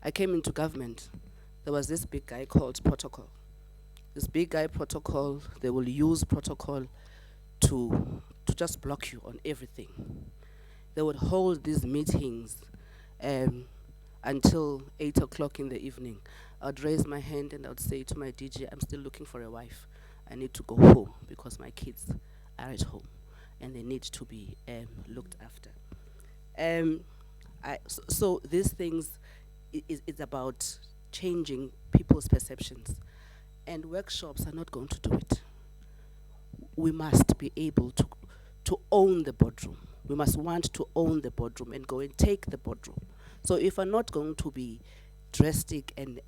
Speaker 5: I came into government. There was this big guy called Protocol. This big guy Protocol, they will use Protocol to just block you on everything. They would hold these meetings until 8 o'clock in the evening. I'd raise my hand and I'd say to my DJ, I'm still looking for a wife. I need to go home because my kids are at home and they need to be looked after. So these things is about changing people's perceptions, and workshops are not going to do it. We must be able to own the boardroom. We must want to own the boardroom and go and take the boardroom. So if we're not going to be drastic and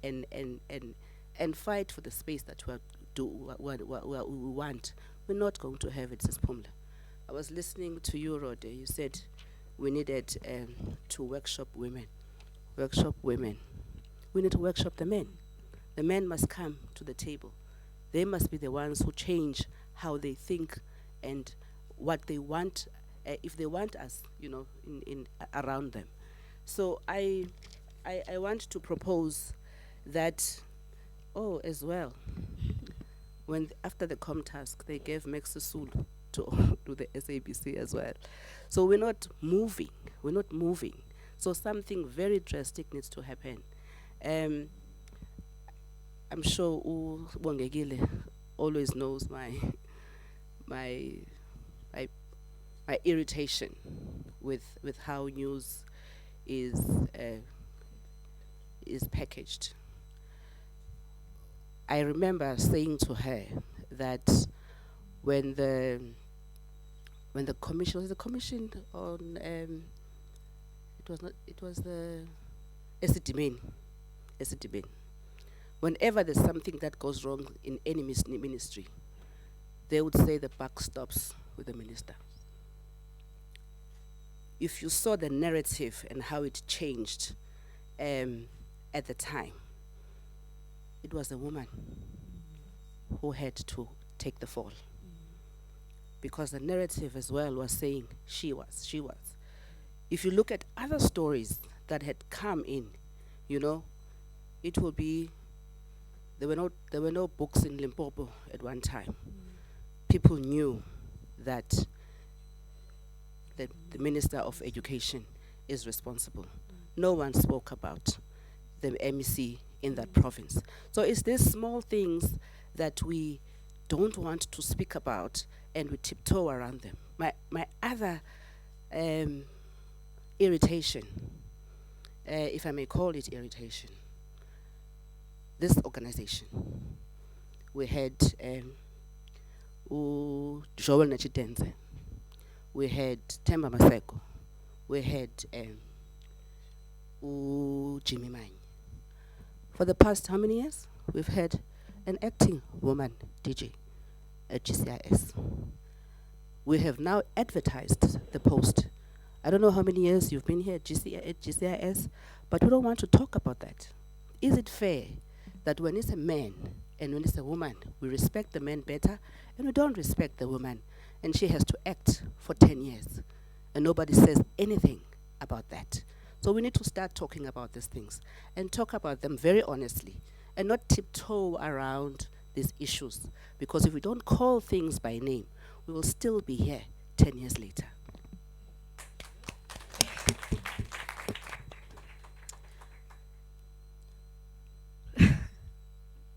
Speaker 5: fight for the space that we want, we're not going to have it, Sis Pumla. I was listening to you, Rode. You said we needed to workshop women. Workshop women. We need to workshop the men. The men must come to the table. They must be the ones who change how they think and what they want, if they want us, you know, in around them. So I want to propose that, as well, when after the Comtask, they gave Max Sisulu to do the SABC as well. So we're not moving. So something very drastic needs to happen. I'm sure Bongegile always knows my irritation with how news is packaged. I remember saying to her that when the commission was the commission on it was the Esidimeni. Whenever there's something that goes wrong in any ministry, they would say the buck stops with the minister. If you saw the narrative and how it changed at the time, it was a woman who had to take the fall. Because the narrative as well was saying she was. If you look at other stories that had come in, you know, it will be, there were no books in Limpopo at one time. People knew that the Minister of Education is responsible. No one spoke about the MEC in that province. So it's these small things that we don't want to speak about and we tiptoe around them. My other irritation, if I may call it irritation, this organization, we had Joel Nachitenze, we had Temba Maseko, we had Jimmy Mine. For the past how many years? We've had an acting woman DJ at GCIS. We have now advertised the post. I don't know how many years you've been here at GCIS, but we don't want to talk about that. Is it fair that when it's a man and when it's a woman, we respect the man better and we don't respect the woman, and she has to act for 10 years and nobody says anything about that? So we need to start talking about these things and talk about them very honestly and not tiptoe around these issues, because if we don't call things by name, we will still be here 10 years later.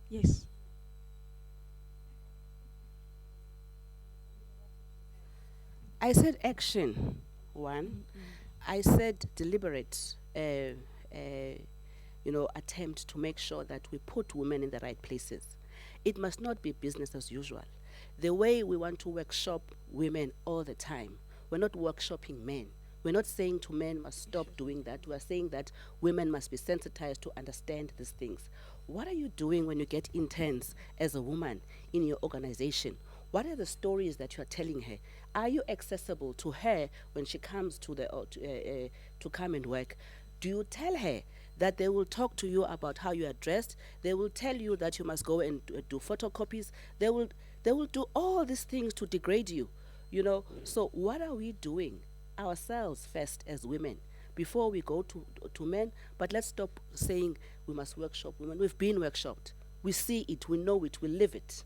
Speaker 1: Yes.
Speaker 5: I said action, one. I said deliberate, attempt to make sure that we put women in the right places. It must not be business as usual. The way we want to workshop women all the time, we're not workshopping men. We're not saying to men must stop doing that. We're saying that women must be sensitized to understand these things. What are you doing when you get interns as a woman in your organization? What are the stories that you are telling her? Are you accessible to her when she comes to come and work? Do you tell her that they will talk to you about how you are dressed? They will tell you that you must go and do photocopies. They will do all these things to degrade you. So what are we doing ourselves first as women before we go to men? But let's stop saying we must workshop women. We've been workshopped. We see it, we know it, we live it.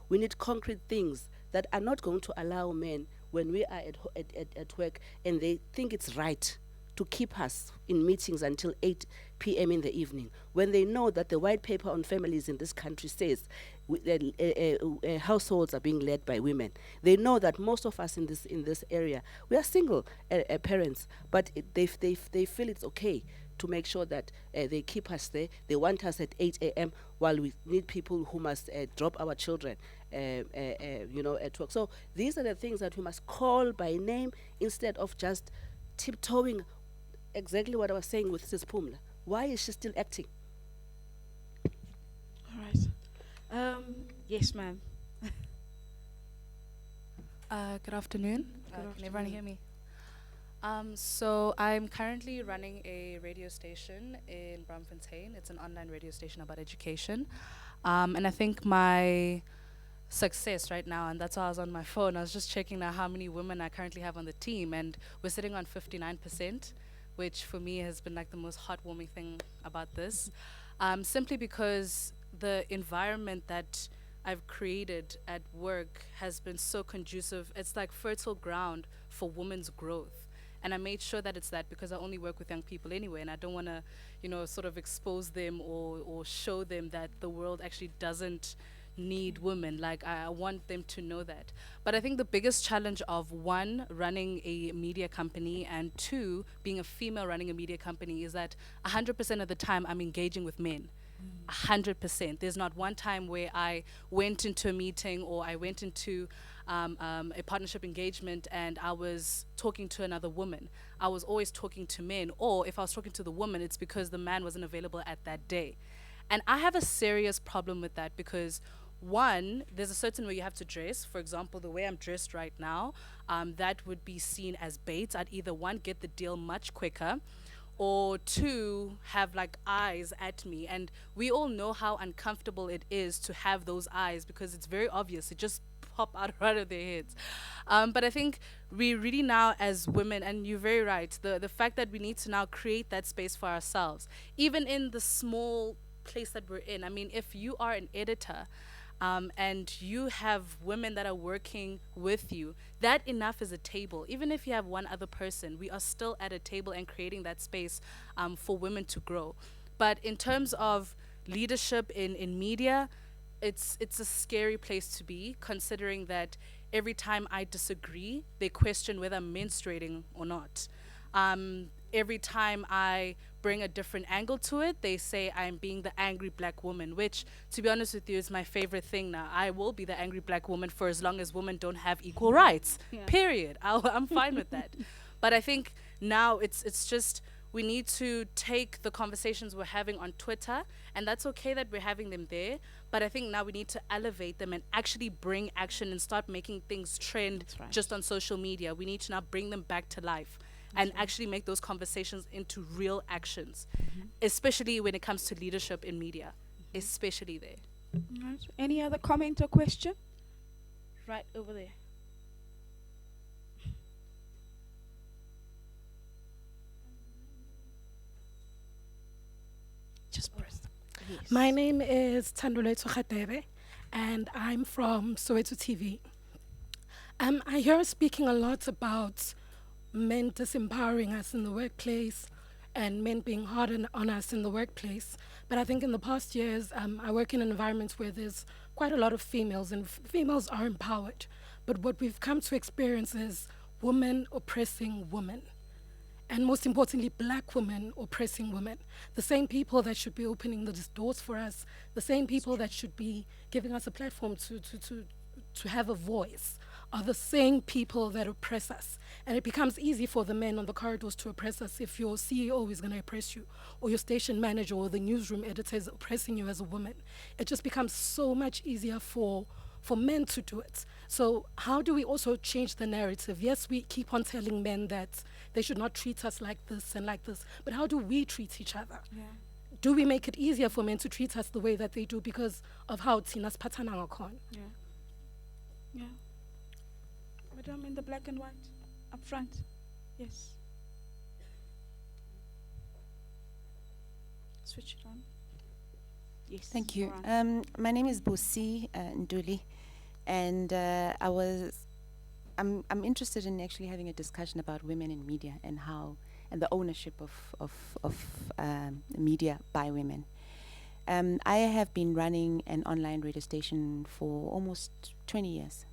Speaker 5: We need concrete things that are not going to allow men, when we are at work and they think it's right to keep us in meetings until 8 p.m. in the evening, when they know that the white paper on families in this country says households are being led by women. They know that most of us in this area, we are single parents, but they feel it's okay to make sure that they keep us there. They want us at 8 a.m. while we need people who must drop our children at work. So these are the things that we must call by name instead of just tiptoeing. Exactly what I was saying with Sis Pumla. Why is she still acting?
Speaker 1: All right. Yes, ma'am.
Speaker 6: Good afternoon. Can everyone hear me? So I'm currently running a radio station in Braamfontein. It's an online radio station about education. And I think my success right now, and that's why I was on my phone, I was just checking now how many women I currently have on the team, and we're sitting on 59%, which for me has been like the most heartwarming thing about this. Simply because the environment that I've created at work has been so conducive. It's like fertile ground for women's growth. And I made sure that it's that, because I only work with young people anyway, and I don't want to, sort of expose them or show them that the world actually doesn't need women. Like, I want them to know that. But I think the biggest challenge of, one, running a media company, and two, being a female running a media company, is that 100% of the time I'm engaging with men. 100%. There's not one time where I went into a meeting or I went into a partnership engagement and I was talking to another woman. I was always talking to men, or if I was talking to the woman, it's because the man wasn't available at that day. And I have a serious problem with that, because one, there's a certain way you have to dress. For example, the way I'm dressed right now, that would be seen as bait. I'd either, one, get the deal much quicker, or two, have like eyes at me. And we all know how uncomfortable it is to have those eyes, because it's very obvious. It just pop out right of their heads. But I think we really now, as women, and you're very right, the fact that we need to now create that space for ourselves, even in the small place that we're in. I mean, if you are an editor, and you have women that are working with you, that enough is a table. Even if you have one other person, we are still at a table and creating that space for women to grow. But in terms of leadership in media, it's a scary place to be, considering that every time I disagree, they question whether I'm menstruating or not. Every time I bring a different angle to it, they say I'm being the angry black woman, which, to be honest with you, is my favorite thing now. I will be the angry black woman for as long as women don't have equal rights, period. I'm fine with that. But I think now it's just, we need to take the conversations we're having on Twitter, and that's okay that we're having them there, but I think now we need to elevate them and actually bring action and start making things trend just on social media. We need to now bring them back to life and actually make those conversations into real actions, especially when it comes to leadership in media, especially there.
Speaker 1: Right. Any other comment or question? Right over there. Just press. Yes.
Speaker 7: My name is Thandoletso Khatebe, and I'm from Soweto TV. I hear us speaking a lot about men disempowering us in the workplace and men being hard on us in the workplace. But I think in the past years, I work in an environment where there's quite a lot of females, and females are empowered. But what we've come to experience is women oppressing women. And most importantly, black women oppressing women. The same people that should be opening the doors for us, the same people that should be giving us a platform to have a voice, are the same people that oppress us. And it becomes easy for the men on the corridors to oppress us if your CEO is going to oppress you, or your station manager or the newsroom editor is oppressing you as a woman. It just becomes so much easier for men to do it. So how do we also change the narrative? Yes, we keep on telling men that they should not treat us like this and like this, but how do we treat each other?
Speaker 1: Yeah.
Speaker 7: Do we make it easier for men to treat us the way that they do because of how Tina's patana kon?
Speaker 1: Yeah. Yeah. Madam in the black and white, up front. Yes. Switch it on. Yes.
Speaker 8: Thank you.
Speaker 1: All right.
Speaker 8: My name is Bosi Nduli, and I'm interested in actually having a discussion about women in media and how and the ownership of media by women. I have been running an online radio station for almost 20 years.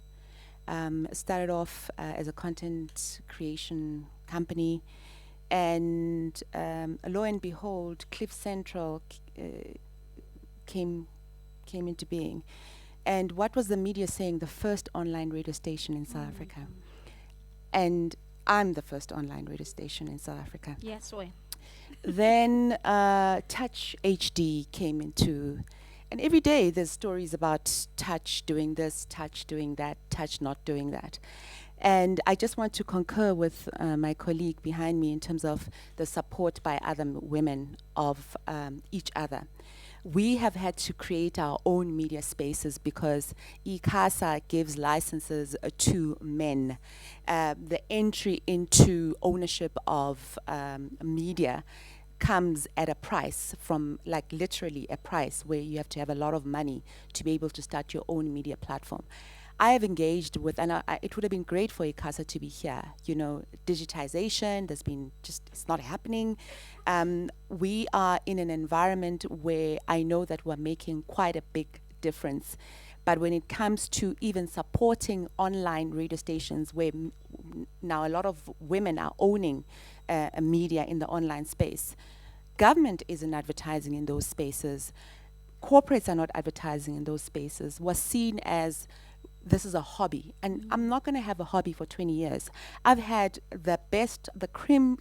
Speaker 8: Started off as a content creation company, and lo and behold, Cliff Central came into being. And what was the media saying? The first online radio station in South Africa. And I'm the first online radio station in South Africa.
Speaker 3: Yes, we.
Speaker 8: Then Touch HD came into, and every day there's stories about Touch doing this, Touch doing that, Touch not doing that. And I just want to concur with my colleague behind me in terms of the support by other women of each other. We have had to create our own media spaces because ICASA gives licenses to men. The entry into ownership of media comes at a price, from like literally a price where you have to have a lot of money to be able to start your own media platform. I have engaged with, and it would have been great for ICASA to be here. You know, digitization, there's been just, it's not happening. We are in an environment where I know that we're making quite a big difference. But when it comes to even supporting online radio stations, where now a lot of women are owning a media in the online space, government isn't advertising in those spaces. Corporates are not advertising in those spaces. We're seen as this is a hobby, and I'm not going to have a hobby for 20 years. I've had the best, the cream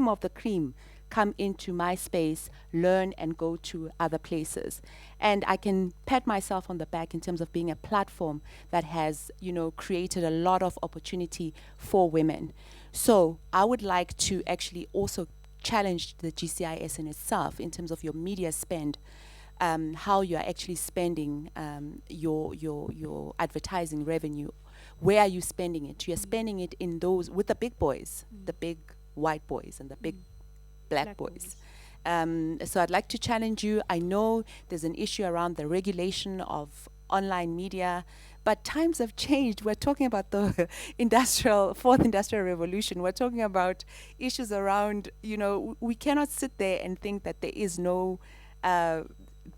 Speaker 8: of the cream come into my space, learn and go to other places. And I can pat myself on the back in terms of being a platform that has, you know, created a lot of opportunity for women. So I would like to actually also challenge the GCIS in itself in terms of your media spend. How you're actually spending your advertising revenue. Where are you spending it? You're spending it in those with the big boys, the big white boys and the big black boys. So I'd like to challenge you. I know there's an issue around the regulation of online media, but times have changed. We're talking about the fourth industrial revolution. We're talking about issues around, you know, we cannot sit there and think that there is no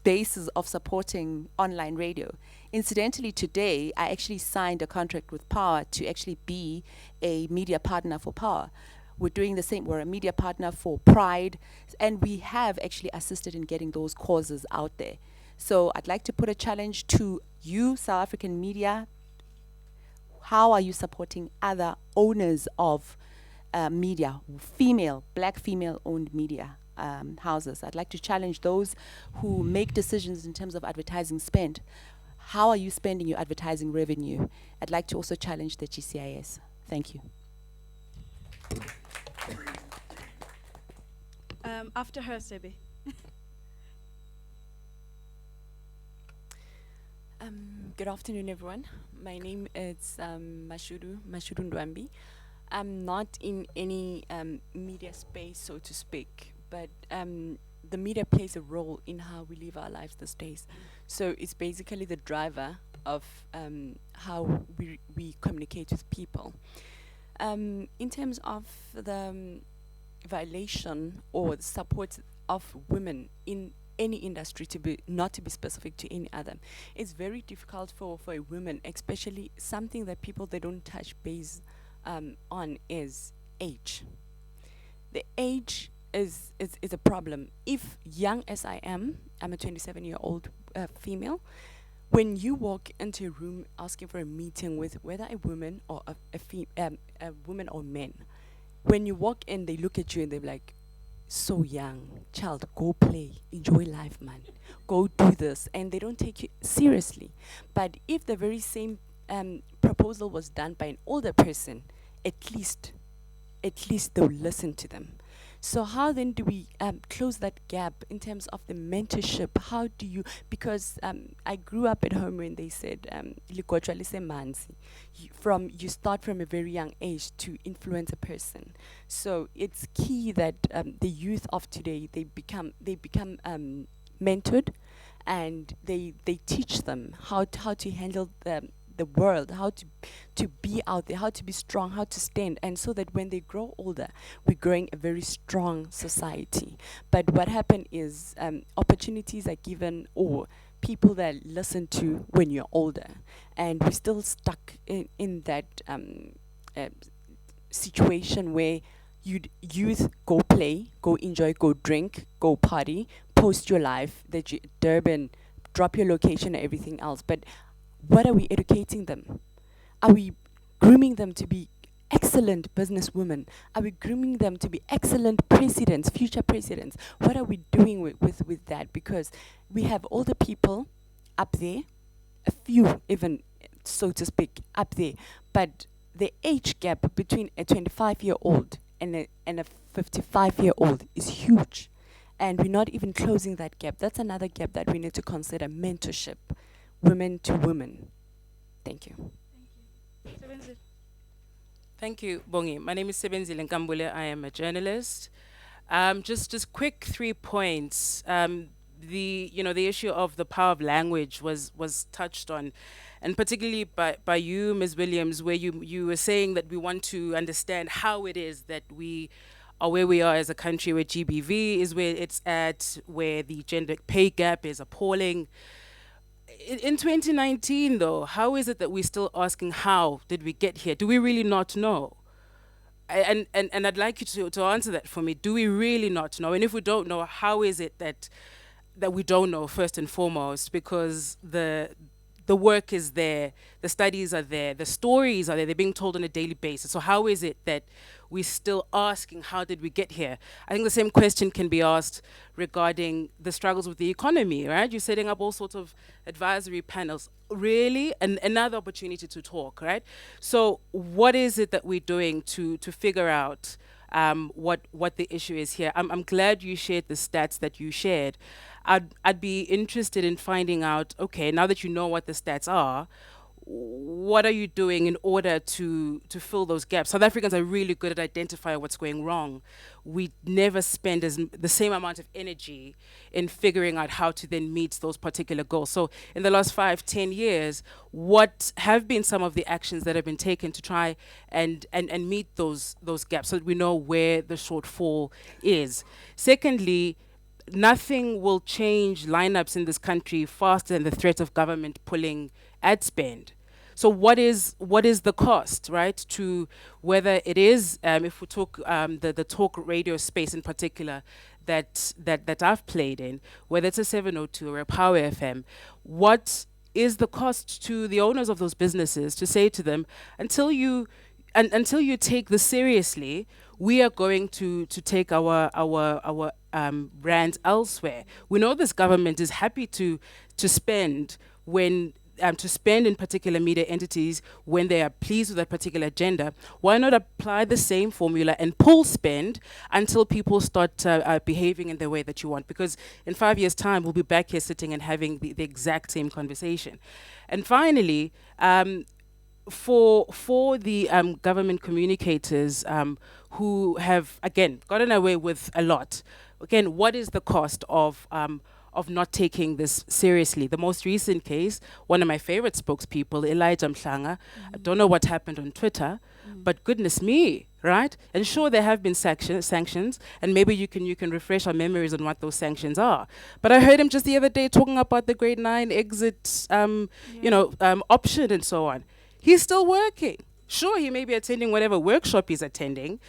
Speaker 8: basis of supporting online radio. Incidentally, today, I actually signed a contract with Power to actually be a media partner for Power. We're doing the same. We're a media partner for Pride, and we have actually assisted in getting those causes out there. So I'd like to put a challenge to you, South African media. How are you supporting other owners of media, black female-owned media houses? I'd like to challenge those who make decisions in terms of advertising spend. How are you spending your advertising revenue? I'd like to also challenge the GCIS. Thank you.
Speaker 1: After her, Sebi.
Speaker 9: Good afternoon, everyone. My name is Mashudu Ndwambi. I'm not in any media space, so to speak, but the media plays a role in how we live our lives these days. So it's basically the driver of how we communicate with people. In terms of the violation or the support of women in any industry, not to be specific to any other, it's very difficult for a woman, especially something that they don't touch base on is age. The age is a problem. If young as I'm a 27-year-old female. When you walk into a room asking for a meeting with whether a woman or a woman or men, when you walk in, they look at you and they're like, so young, child, go play, enjoy life, man, go do this, and they don't take you seriously. But if the very same proposal was done by an older person, at least they'll listen to them. So how then do we close that gap in terms of the mentorship? How do you, because I grew up at home when they said, you start from a very young age to influence a person. So it's key that the youth of today, they become mentored, and they teach them how to handle the world, how to be out there, how to be strong, how to stand, and so that when they grow older, we're growing a very strong society. But what happened is opportunities are given, or people that listen to when you're older, and we're still stuck in that situation where youth go play, go enjoy, go drink, go party, post your life, Durban, drop your location and everything else. But what are we educating them? Are we grooming them to be excellent businesswomen? Are we grooming them to be excellent presidents, future presidents? What are we doing with that? Because we have older people up there, a few even, so to speak, up there, but the age gap between a 25-year-old and a 55-year-old is huge. And we're not even closing that gap. That's another gap that we need to consider, mentorship. Women to women. Thank you.
Speaker 10: Thank you, Bongi. My name is Sebenzile Nkambule. I am a journalist. Just quick 3 points. The issue of the power of language was touched on, and particularly by you, Ms. Williams, where you were saying that we want to understand how it is that we are where we are as a country, where GBV is where it's at, where the gender pay gap is appalling. In 2019, though, how is it that we're still asking how did we get here? Do we really not know? And I'd like you to answer that for me. Do we really not know? And if we don't know, how is it that we don't know, first and foremost? Because the work is there, the studies are there, the stories are there, they're being told on a daily basis. So how is it that we're still asking, how did we get here? I think the same question can be asked regarding the struggles with the economy, right? You're setting up all sorts of advisory panels. Really? Another opportunity to talk, right? So what is it that we're doing to figure out what the issue is here? I'm glad you shared the stats that you shared. I'd be interested in finding out, okay, now that you know what the stats are, what are you doing in order to fill those gaps? South Africans are really good at identifying what's going wrong. We never spend the same amount of energy in figuring out how to then meet those particular goals. So in the last 5-10 years, what have been some of the actions that have been taken to try and meet those gaps so that we know where the shortfall is? Secondly, nothing will change lineups in this country faster than the threat of government pulling ad spend. So what is the cost, right? To whether it is, if we talk the talk radio space in particular that I've played in, whether it's a 702 or a Power FM, what is the cost to the owners of those businesses to say to them, until you take this seriously, we are going to take our brands elsewhere. We know this government is happy to spend when to spend in particular media entities when they are pleased with that particular agenda. Why not apply the same formula and pull spend until people start behaving in the way that you want? Because in 5 years' time, we'll be back here sitting and having the exact same conversation. And finally, for the government communicators who have again gotten away with a lot, again, what is the cost of not taking this seriously? The most recent case, one of my favorite spokespeople, Elijah Mhlanga, I don't know what happened on Twitter, but goodness me, right? And sure, there have been sanctions, and maybe you can refresh our memories on what those sanctions are. But I heard him just the other day talking about the grade 9 exit, option and so on. He's still working. Sure, he may be attending whatever workshop he's attending,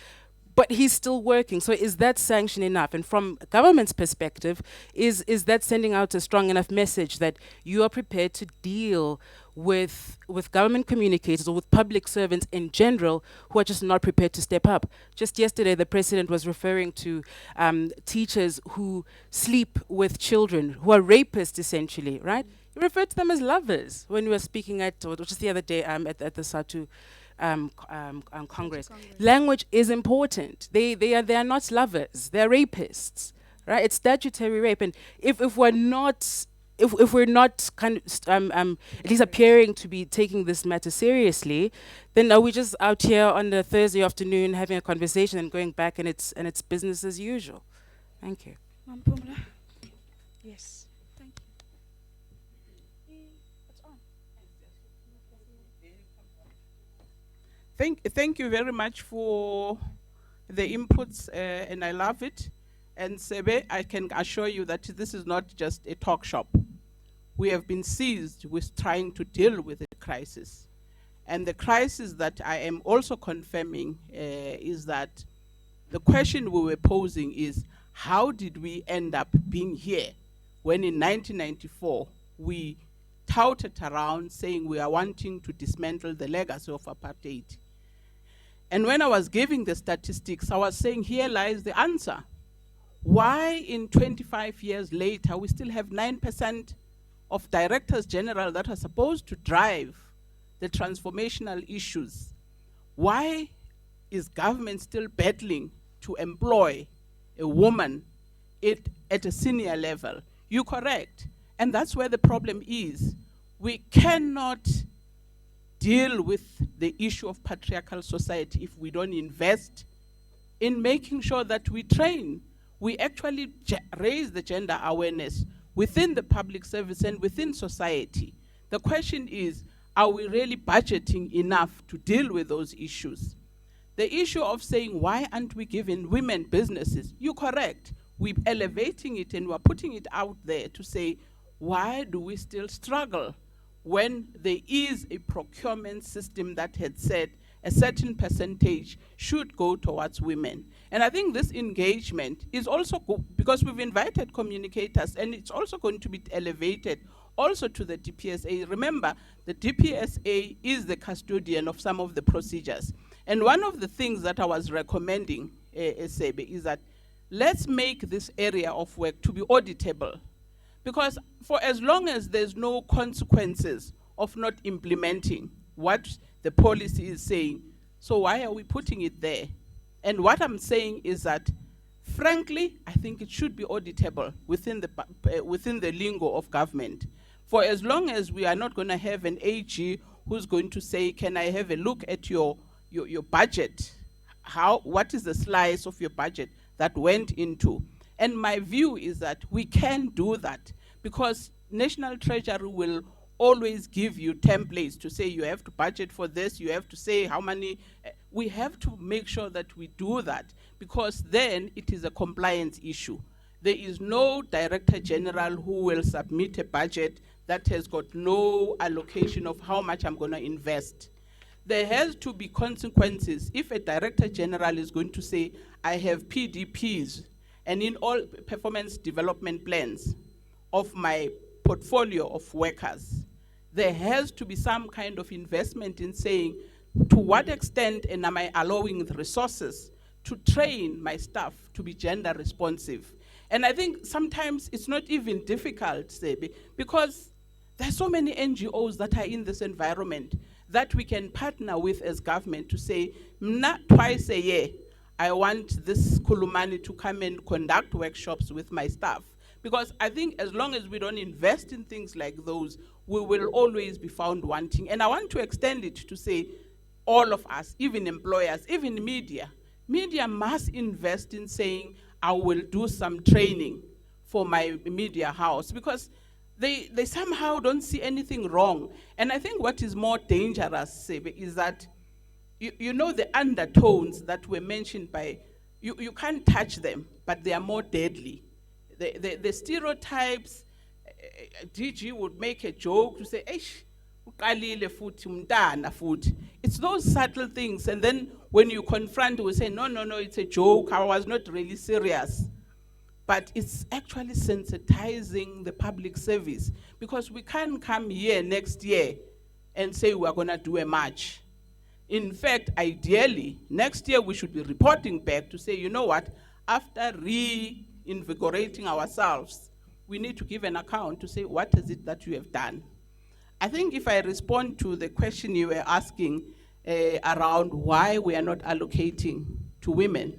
Speaker 10: but he's still working. So is that sanction enough? And from government's perspective, is that sending out a strong enough message that you are prepared to deal with government communicators or with public servants in general who are just not prepared to step up? Just yesterday, the president was referring to teachers who sleep with children, who are rapists essentially, right? He referred to them as lovers when we were speaking or just the other day at the SATU Congress. Language is important. They are not lovers. They're rapists, right? It's statutory rape, and if we're not kind of at least appearing to be taking this matter seriously, then are we just out here on the Thursday afternoon having a conversation and going back and it's business as usual? Thank you.
Speaker 1: Mpumla? Yes. Thank you. What's on?
Speaker 2: Thank you very much for the inputs, and I love it. And Sebe, I can assure you that this is not just a talk shop. We have been seized with trying to deal with the crisis. And the crisis that I am also confirming is that the question we were posing is, how did we end up being here when in 1994 we touted around saying we are wanting to dismantle the legacy of apartheid? And when I was giving the statistics, I was saying here lies the answer. Why in 25 years later we still have 9% of directors general that are supposed to drive the transformational issues? Why is government still battling to employ a woman at a senior level? You're correct. And that's where the problem is. We cannot deal with the issue of patriarchal society if we don't invest in making sure that we train. We actually raise the gender awareness within the public service and within society. The question is, are we really budgeting enough to deal with those issues? The issue of saying, why aren't we giving women businesses? You're correct. We're elevating it and we're putting it out there to say, why do we still struggle when there is a procurement system that had said a certain percentage should go towards women? And I think this engagement is also because we've invited communicators, and it's also going to be elevated also to the DPSA. Remember, the DPSA is the custodian of some of the procedures. And one of the things that I was recommending, Sebe, is that let's make this area of work to be auditable. Because for as long as there's no consequences of not implementing what the policy is saying, so why are we putting it there? And what I'm saying is that, frankly, I think it should be auditable within the lingo of government. For as long as we are not going to have an AG who's going to say, can I have a look at your budget? What is the slice of your budget that went into? And my view is that we can do that because National Treasury will always give you templates to say you have to budget for this, you have to say how many. We have to make sure that we do that because then it is a compliance issue. There is no Director General who will submit a budget that has got no allocation of how much I'm going to invest. There has to be consequences. If a director general is going to say, I have PDPs, and in all performance development plans of my portfolio of workers, there has to be some kind of investment in saying, to what extent and am I allowing the resources to train my staff to be gender responsive? And I think sometimes it's not even difficult, Sebi, because there's so many NGOs that are in this environment that we can partner with as government to say, "Mna twice a year, I want this Kulumani to come and conduct workshops with my staff." Because I think as long as we don't invest in things like those, we will always be found wanting. And I want to extend it to say, all of us, even employers, even media must invest in saying, I will do some training for my media house, because they somehow don't see anything wrong. And I think what is more dangerous, Sebe, is that you know the undertones that were mentioned by, you can't touch them, but they are more deadly. The stereotypes, DG would make a joke to say, "Eish, uqalile futhi umntana futhi." It's those subtle things, and then when you confront, we say, no, it's a joke, I was not really serious. But it's actually sensitizing the public service, because we can't come here next year and say we're going to do a march. In fact, ideally, next year we should be reporting back to say, you know what, after reinvigorating ourselves, we need to give an account to say, what is it that you have done? I think if I respond to the question you were asking around why we are not allocating to women,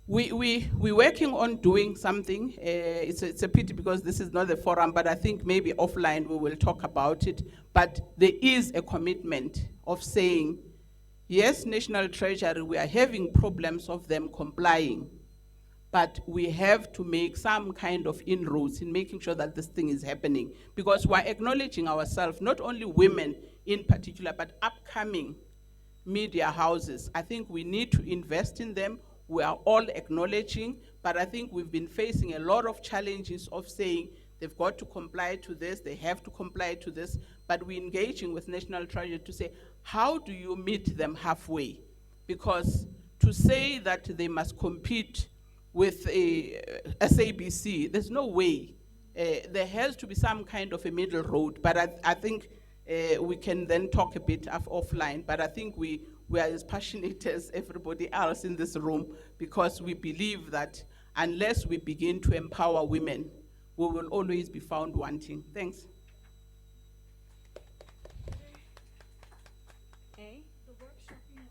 Speaker 2: we're working on doing something. It's a pity because this is not the forum, but I think maybe offline we will talk about it. But there is a commitment of saying, yes, National Treasury, we are having problems of them complying, but we have to make some kind of inroads in making sure that this thing is happening, because we're acknowledging ourselves, not only women in particular, but upcoming media houses. I think we need to invest in them. We are all acknowledging, but I think we've been facing a lot of challenges of saying they've got to comply to this, they have to comply to this, but we're engaging with National Treasury to say, how do you meet them halfway? Because to say that they must compete with a SABC, there's no way. There has to be some kind of a middle road, but I think we can then talk a bit offline, but I think we are as passionate as everybody else in this room, because we believe that unless we begin to empower women, we will always be found wanting. Thanks.
Speaker 1: The workshopping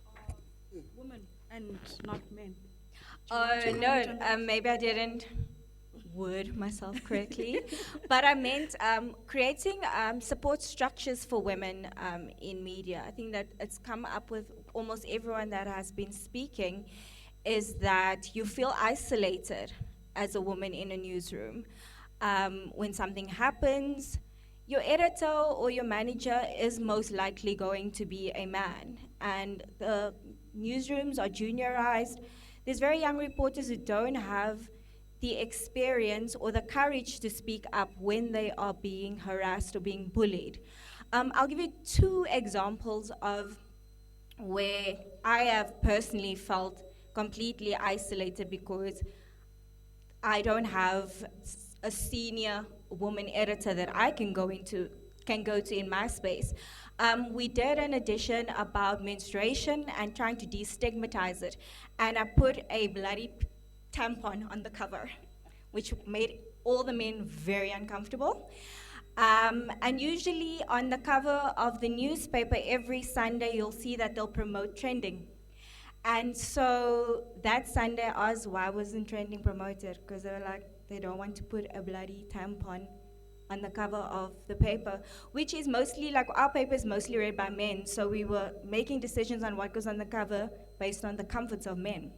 Speaker 1: of women and not men.
Speaker 3: Oh, no, maybe I didn't word myself correctly, but I meant creating support structures for women in media. I think that it's come up with almost everyone that has been speaking, is that you feel isolated as a woman in a newsroom. When something happens, your editor or your manager is most likely going to be a man, and the newsrooms are juniorized. There's very young reporters who don't have the experience or the courage to speak up when they are being harassed or being bullied. I'll give you 2 examples of where I have personally felt completely isolated because I don't have a senior woman editor that I can go to in my space. We did an edition about menstruation and trying to destigmatize it, and I put a bloody tampon on the cover, which made all the men very uncomfortable. And usually on the cover of the newspaper every Sunday, you'll see that they'll promote trending. And so that Sunday I asked why wasn't trending promoted, because they were like, they don't want to put a bloody tampon on the cover of the paper, which is mostly, like, our paper is mostly read by men, so we were making decisions on what goes on the cover based on the comforts of men.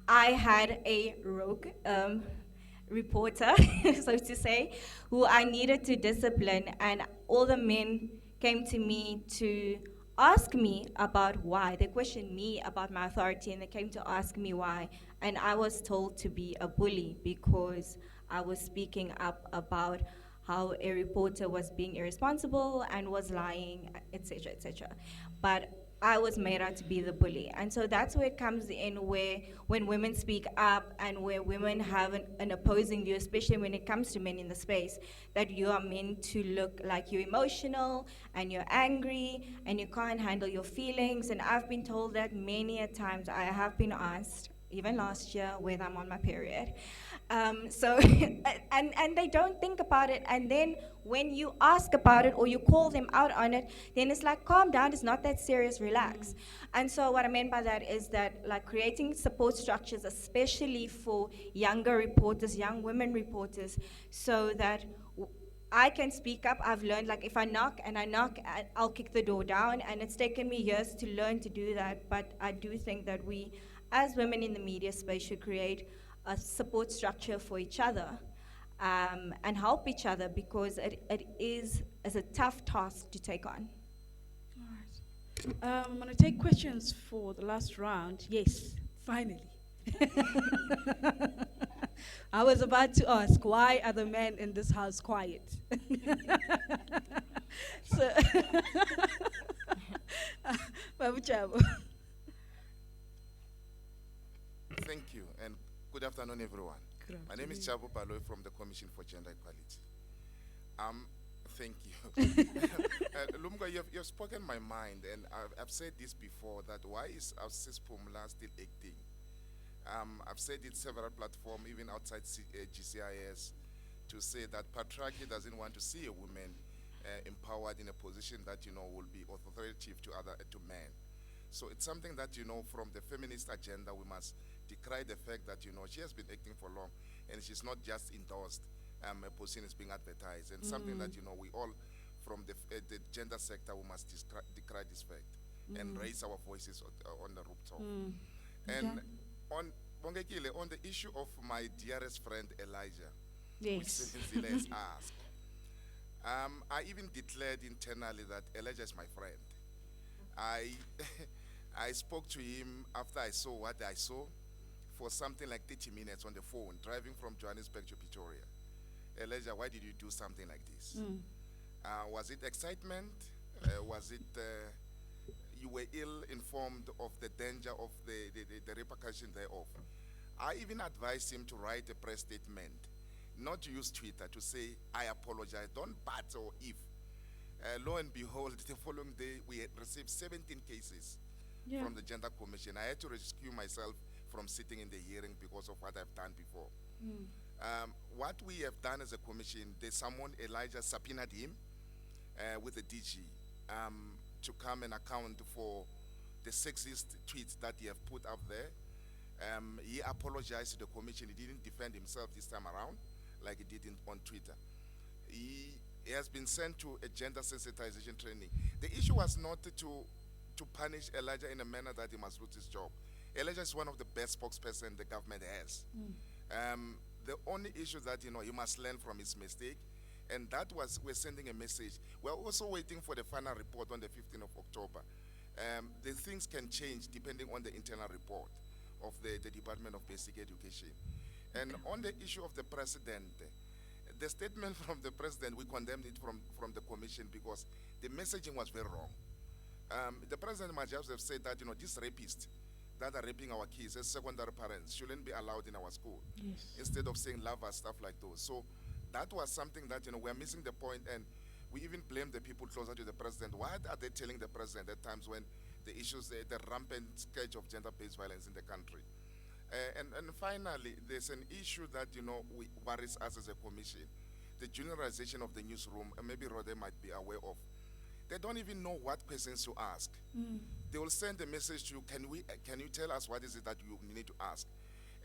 Speaker 3: I had a rogue reporter, so to say, who I needed to discipline, and all the men came to me to ask me about why. They questioned me about my authority, and they came to ask me why. And I was told to be a bully because I was speaking up about how a reporter was being irresponsible and was lying, etc., etc. But I was made out to be the bully. And so that's where it comes in, where when women speak up and where women have an opposing view, especially when it comes to men in the space, that you are meant to look like you're emotional and you're angry and you can't handle your feelings. And I've been told that many a times. I have been asked, even last year, whether I'm on my period. So, and they don't think about it. And then when you ask about it or you call them out on it, then it's like, calm down, it's not that serious, relax. And so what I meant by that is that, like, creating support structures, especially for younger reporters, young women reporters, so that I can speak up. I've learned, like, if I knock and I knock, I'll kick the door down, and it's taken me years to learn to do that. But I do think that we, as women in the media space, should create a support structure for each other, and help each other, because it is a tough task to take on.
Speaker 1: All right. I'm going to take questions for the last round. Yes, finally. I was about to ask, why are the men in this house quiet? So, Babu Chabo.
Speaker 11: Thank you, and good afternoon, everyone.
Speaker 1: Good
Speaker 11: My name is Chabo Baloy from the Commission for Gender Equality. Thank you. Lumga, you've spoken my mind, and I've said this before, that why is our sis Pumla still acting? I've said it several platforms, even outside GCIS, to say that patriarchy doesn't want to see a woman empowered in a position that, will be authoritative to men. So it's something that, from the feminist agenda, we must decry the fact that, she has been acting for long, and she's not just endorsed, a position is being advertised, and something that, we all, from the gender sector, we must decry this fact and raise our voices on the rooftop. And on Bongekile, on the issue of my dearest friend Elijah, which
Speaker 1: Yes.
Speaker 11: Sibinzile has asked, I even declared internally that Elijah is my friend. I I spoke to him after I saw what I saw for something like 30 minutes on the phone, driving from Johannesburg to Pretoria. Elijah, why did you do something like this? Was it excitement? Was it you were ill-informed of the danger of the repercussion thereof? I even advised him to write a press statement, not to use Twitter, to say, I apologize, don't but or if. Lo and behold, the following day, we had received 17 cases from the Gender Commission. I had to rescue myself from sitting in the hearing because of what I've done before. What we have done as a commission, they summoned Elijah, subpoenaed him with the DG to come and account for the sexist tweets that he have put up there. He apologized to the commission. He didn't defend himself this time around like he did on Twitter. He has been sent to a gender sensitization training. The issue was not to punish Elijah in a manner that he must lose his job. Elijah is one of the best spokesperson the government has. The only issue that he must learn from his mistake, and that was, we're sending a message. We're also waiting for the final report on the 15th of October. The things can change depending on the internal report of the Department of Basic Education. And on the issue of the president, the statement from the president, we condemned it from the commission because the messaging was very wrong. The president might just have said that, these rapists that are raping our kids as secondary parents shouldn't be allowed in our school. Instead of saying love us, stuff like those. So that was something that, we're missing the point, and we even blame the people closer to the president. Why are they telling the president at times when the issues, the rampant scourge of gender-based violence in the country? And finally, there's an issue that, worries us as a commission. The generalization of the newsroom, and maybe Rode might be aware of. They don't even know what questions to ask. They will send a message to you, can you tell us what is it that you need to ask?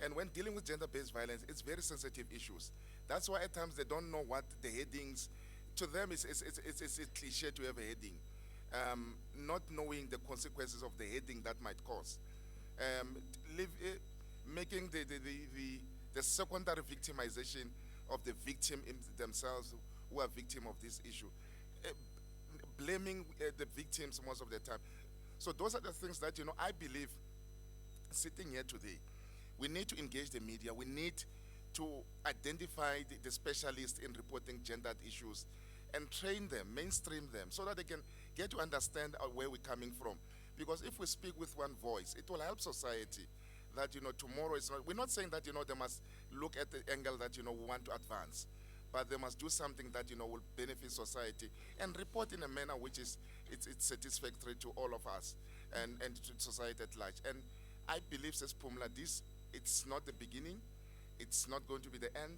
Speaker 11: And when dealing with gender-based violence, it's very sensitive issues. That's why at times they don't know what the headings, to them it's a cliche to have a heading. Not knowing the consequences of the heading that might cause. Making the secondary victimization of the victim in themselves who are victim of this issue. Blaming the victims most of the time. So those are the things that, I believe, sitting here today, we need to engage the media. We need to identify the specialists in reporting gendered issues and train them, mainstream them, so that they can get to understand where we're coming from. Because if we speak with one voice, it will help society that, tomorrow is not, we're not saying that, they must look at the angle that, we want to advance, but they must do something that, will benefit society and report in a manner which is, it's satisfactory to all of us and to society at large. And I believe, says Pumla, it's not the beginning, it's not going to be the end.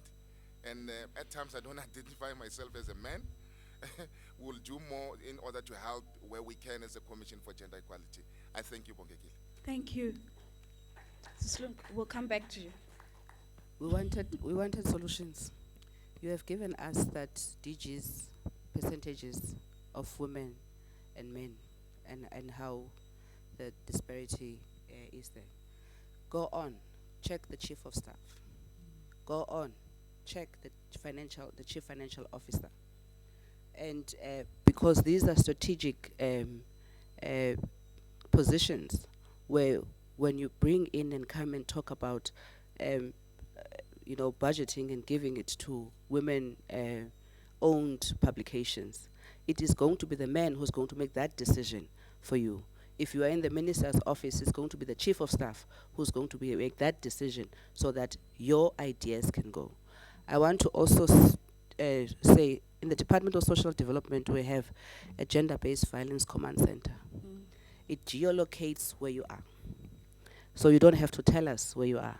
Speaker 11: And at times I don't identify myself as a man. We'll do more in order to help where we can as a Commission for Gender Equality. I thank you, Bongekile.
Speaker 1: Thank you. Slunk, we'll come back to you.
Speaker 5: We wanted solutions. You have given us that DG's percentages of women and men and how the disparity is there. Go on, check the chief of staff. Go on, check the chief financial officer. And because these are strategic positions where when you bring in and come and talk about budgeting and giving it to women owned publications, it is going to be the man who's going to make that decision for you. If you are in the minister's office, it's going to be the chief of staff who's going to make that decision so that your ideas can go. I want to also say, in the Department of Social Development, we have a gender-based violence command center. It geolocates where you are. So you don't have to tell us where you are.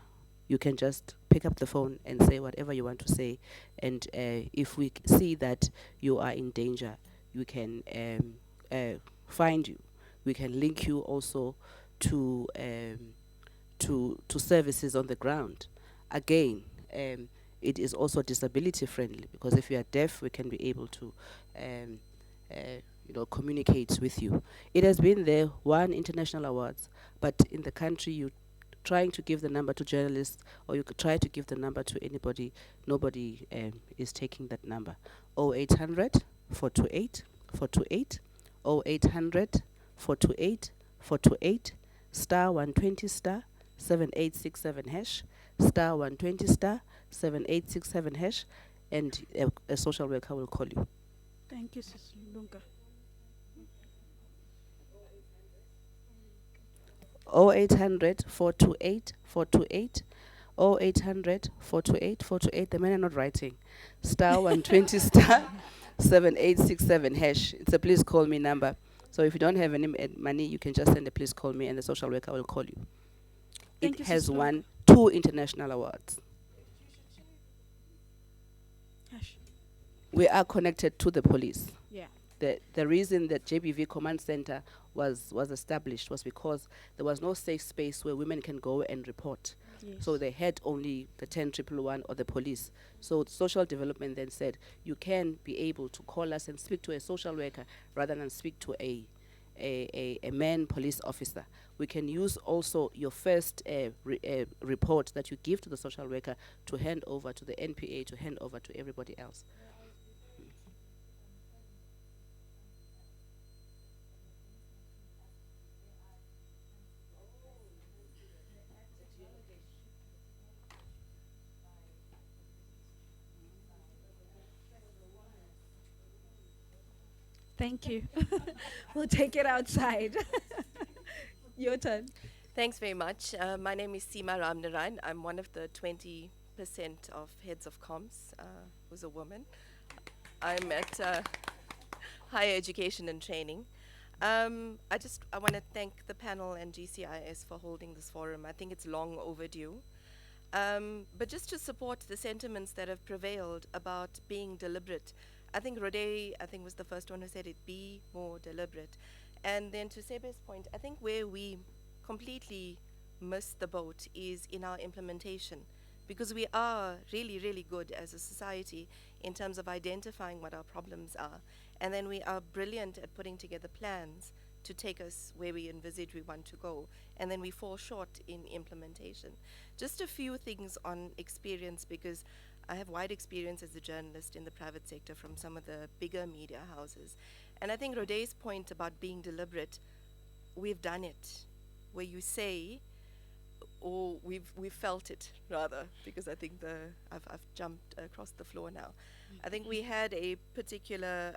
Speaker 5: You can just pick up the phone and say whatever you want to say. And if we see that you are in danger, we can find you. We can link you also to services on the ground. Again, it is also disability friendly, because if you are deaf, we can be able to communicate with you. It has been there, won international awards, but in the country you trying to give the number to journalists, or you could try to give the number to anybody, nobody is taking that number. 0800 428 428, 0800 428 428, star 120 star 7867 hash, star 120 star 7867 hash, and a social worker will call you.
Speaker 1: Thank you, Sis Lunga.
Speaker 5: 0800 428 428, 0800 428 428. The men are not writing. Star 120 star 7867 hash. It's a please call me number. So if you don't have any money, you can just send a please call me and the social worker will call you.
Speaker 1: Thank
Speaker 5: It
Speaker 1: you,
Speaker 5: has
Speaker 1: Sis
Speaker 5: won 2 international awards.
Speaker 1: Hush.
Speaker 5: We are connected to the police.
Speaker 1: Yeah.
Speaker 5: The reason that JBV Command Center was established was because there was no safe space where women can go and report.
Speaker 1: Yes.
Speaker 5: So they had only the 10111 or the police. So social development then said, you can be able to call us and speak to a social worker rather than speak to a man police officer. We can use also your first report that you give to the social worker to hand over to the NPA, to hand over to everybody else.
Speaker 1: Thank you. We'll take it outside. Your turn.
Speaker 12: Thanks very much. My name is Seema Ramnaran. I'm one of the 20% of heads of comms who's a woman. I'm at higher education and training. I want to thank the panel and GCIS for holding this forum. I think it's long overdue. But just to support the sentiments that have prevailed about being deliberate, I think Rode, was the first one who said it, be more deliberate. And then to Sebe's point, I think where we completely miss the boat is in our implementation, because we are really, really good as a society in terms of identifying what our problems are. And then we are brilliant at putting together plans to take us where we envisage we want to go. And then we fall short in implementation. Just a few things on experience, because I have wide experience as a journalist in the private sector from some of the bigger media houses. And I think Rode's point about being deliberate, we've done it, where you say, or we've felt it rather, because I think I've jumped across the floor now. I think we had a particular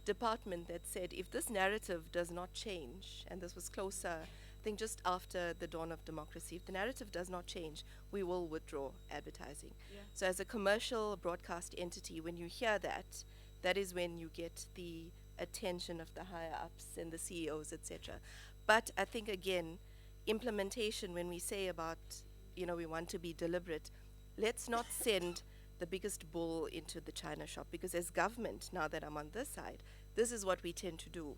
Speaker 12: department that said if this narrative does not change, and this was closer, I think just after the dawn of democracy, if the narrative does not change, we will withdraw advertising.
Speaker 1: Yeah.
Speaker 12: So as a commercial broadcast entity, when you hear that, that is when you get the attention of the higher ups and the CEOs, etc. But I think again, implementation, when we say about, we want to be deliberate, let's not send the biggest bull into the china shop, because as government, now that I'm on this side, this is what we tend to do.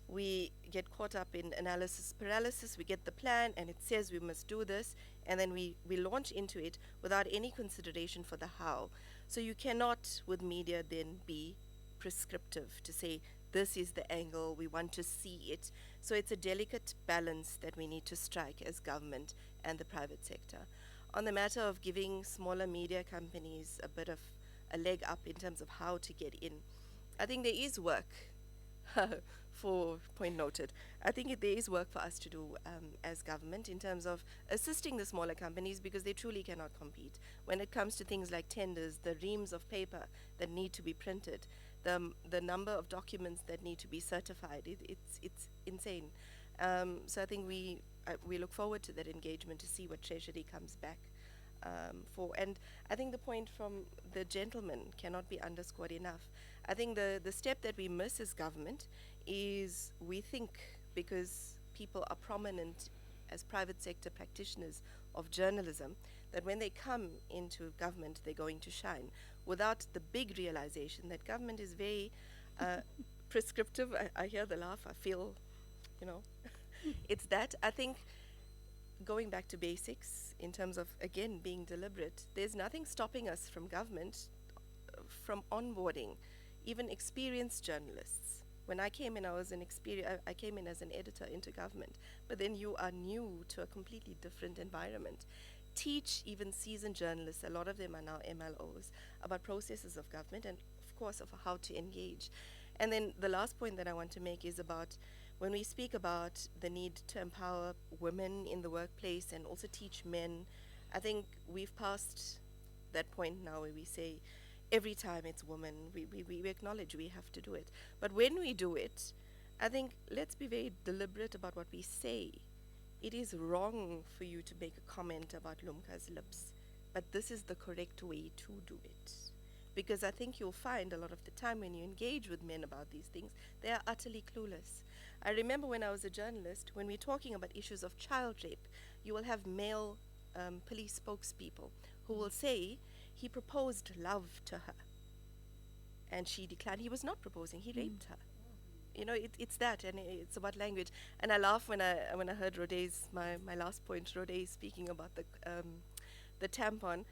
Speaker 12: We get caught up in analysis paralysis. We get the plan and it says we must do this, and then we launch into it without any consideration for the how. So you cannot, with media, then be prescriptive to say this is the angle, we want to see it. So it's a delicate balance that we need to strike as government and the private sector. On the matter of giving smaller media companies a bit of a leg up in terms of how to get in, I think there is work for point noted. I think there is work for us to do as government in terms of assisting the smaller companies, because they truly cannot compete. When it comes to things like tenders, the reams of paper that need to be printed, the number of documents that need to be certified, it's insane. So I think we look forward to that engagement to see what Treasury comes back for. And I think the point from the gentleman cannot be underscored enough. I think the step that we miss as government is we think because people are prominent as private sector practitioners of journalism, that when they come into government, they're going to shine, without the big realization that government is very prescriptive. I hear the laugh, I feel, it's that. I think going back to basics in terms of, again, being deliberate, there's nothing stopping us from government from onboarding even experienced journalists. When I came in, I came in as an editor into government, but then you are new to a completely different environment. Teach even seasoned journalists, a lot of them are now MLOs, about processes of government and, of course, of how to engage. And then the last point that I want to make is about when we speak about the need to empower women in the workplace and also teach men, I think we've passed that point now where we say, every time it's women, we acknowledge we have to do it. But when we do it, I think let's be very deliberate about what we say. It is wrong for you to make a comment about Lumka's lips, but this is the correct way to do it. Because I think you'll find a lot of the time when you engage with men about these things, they are utterly clueless. I remember when I was a journalist, when we're talking about issues of child rape, you will have male police spokespeople who will say, he proposed love to her and she declined. He was not proposing, he raped her. It's that, and it's about language. And I laugh when I heard Roday's, my last point, Roday speaking about the tampon.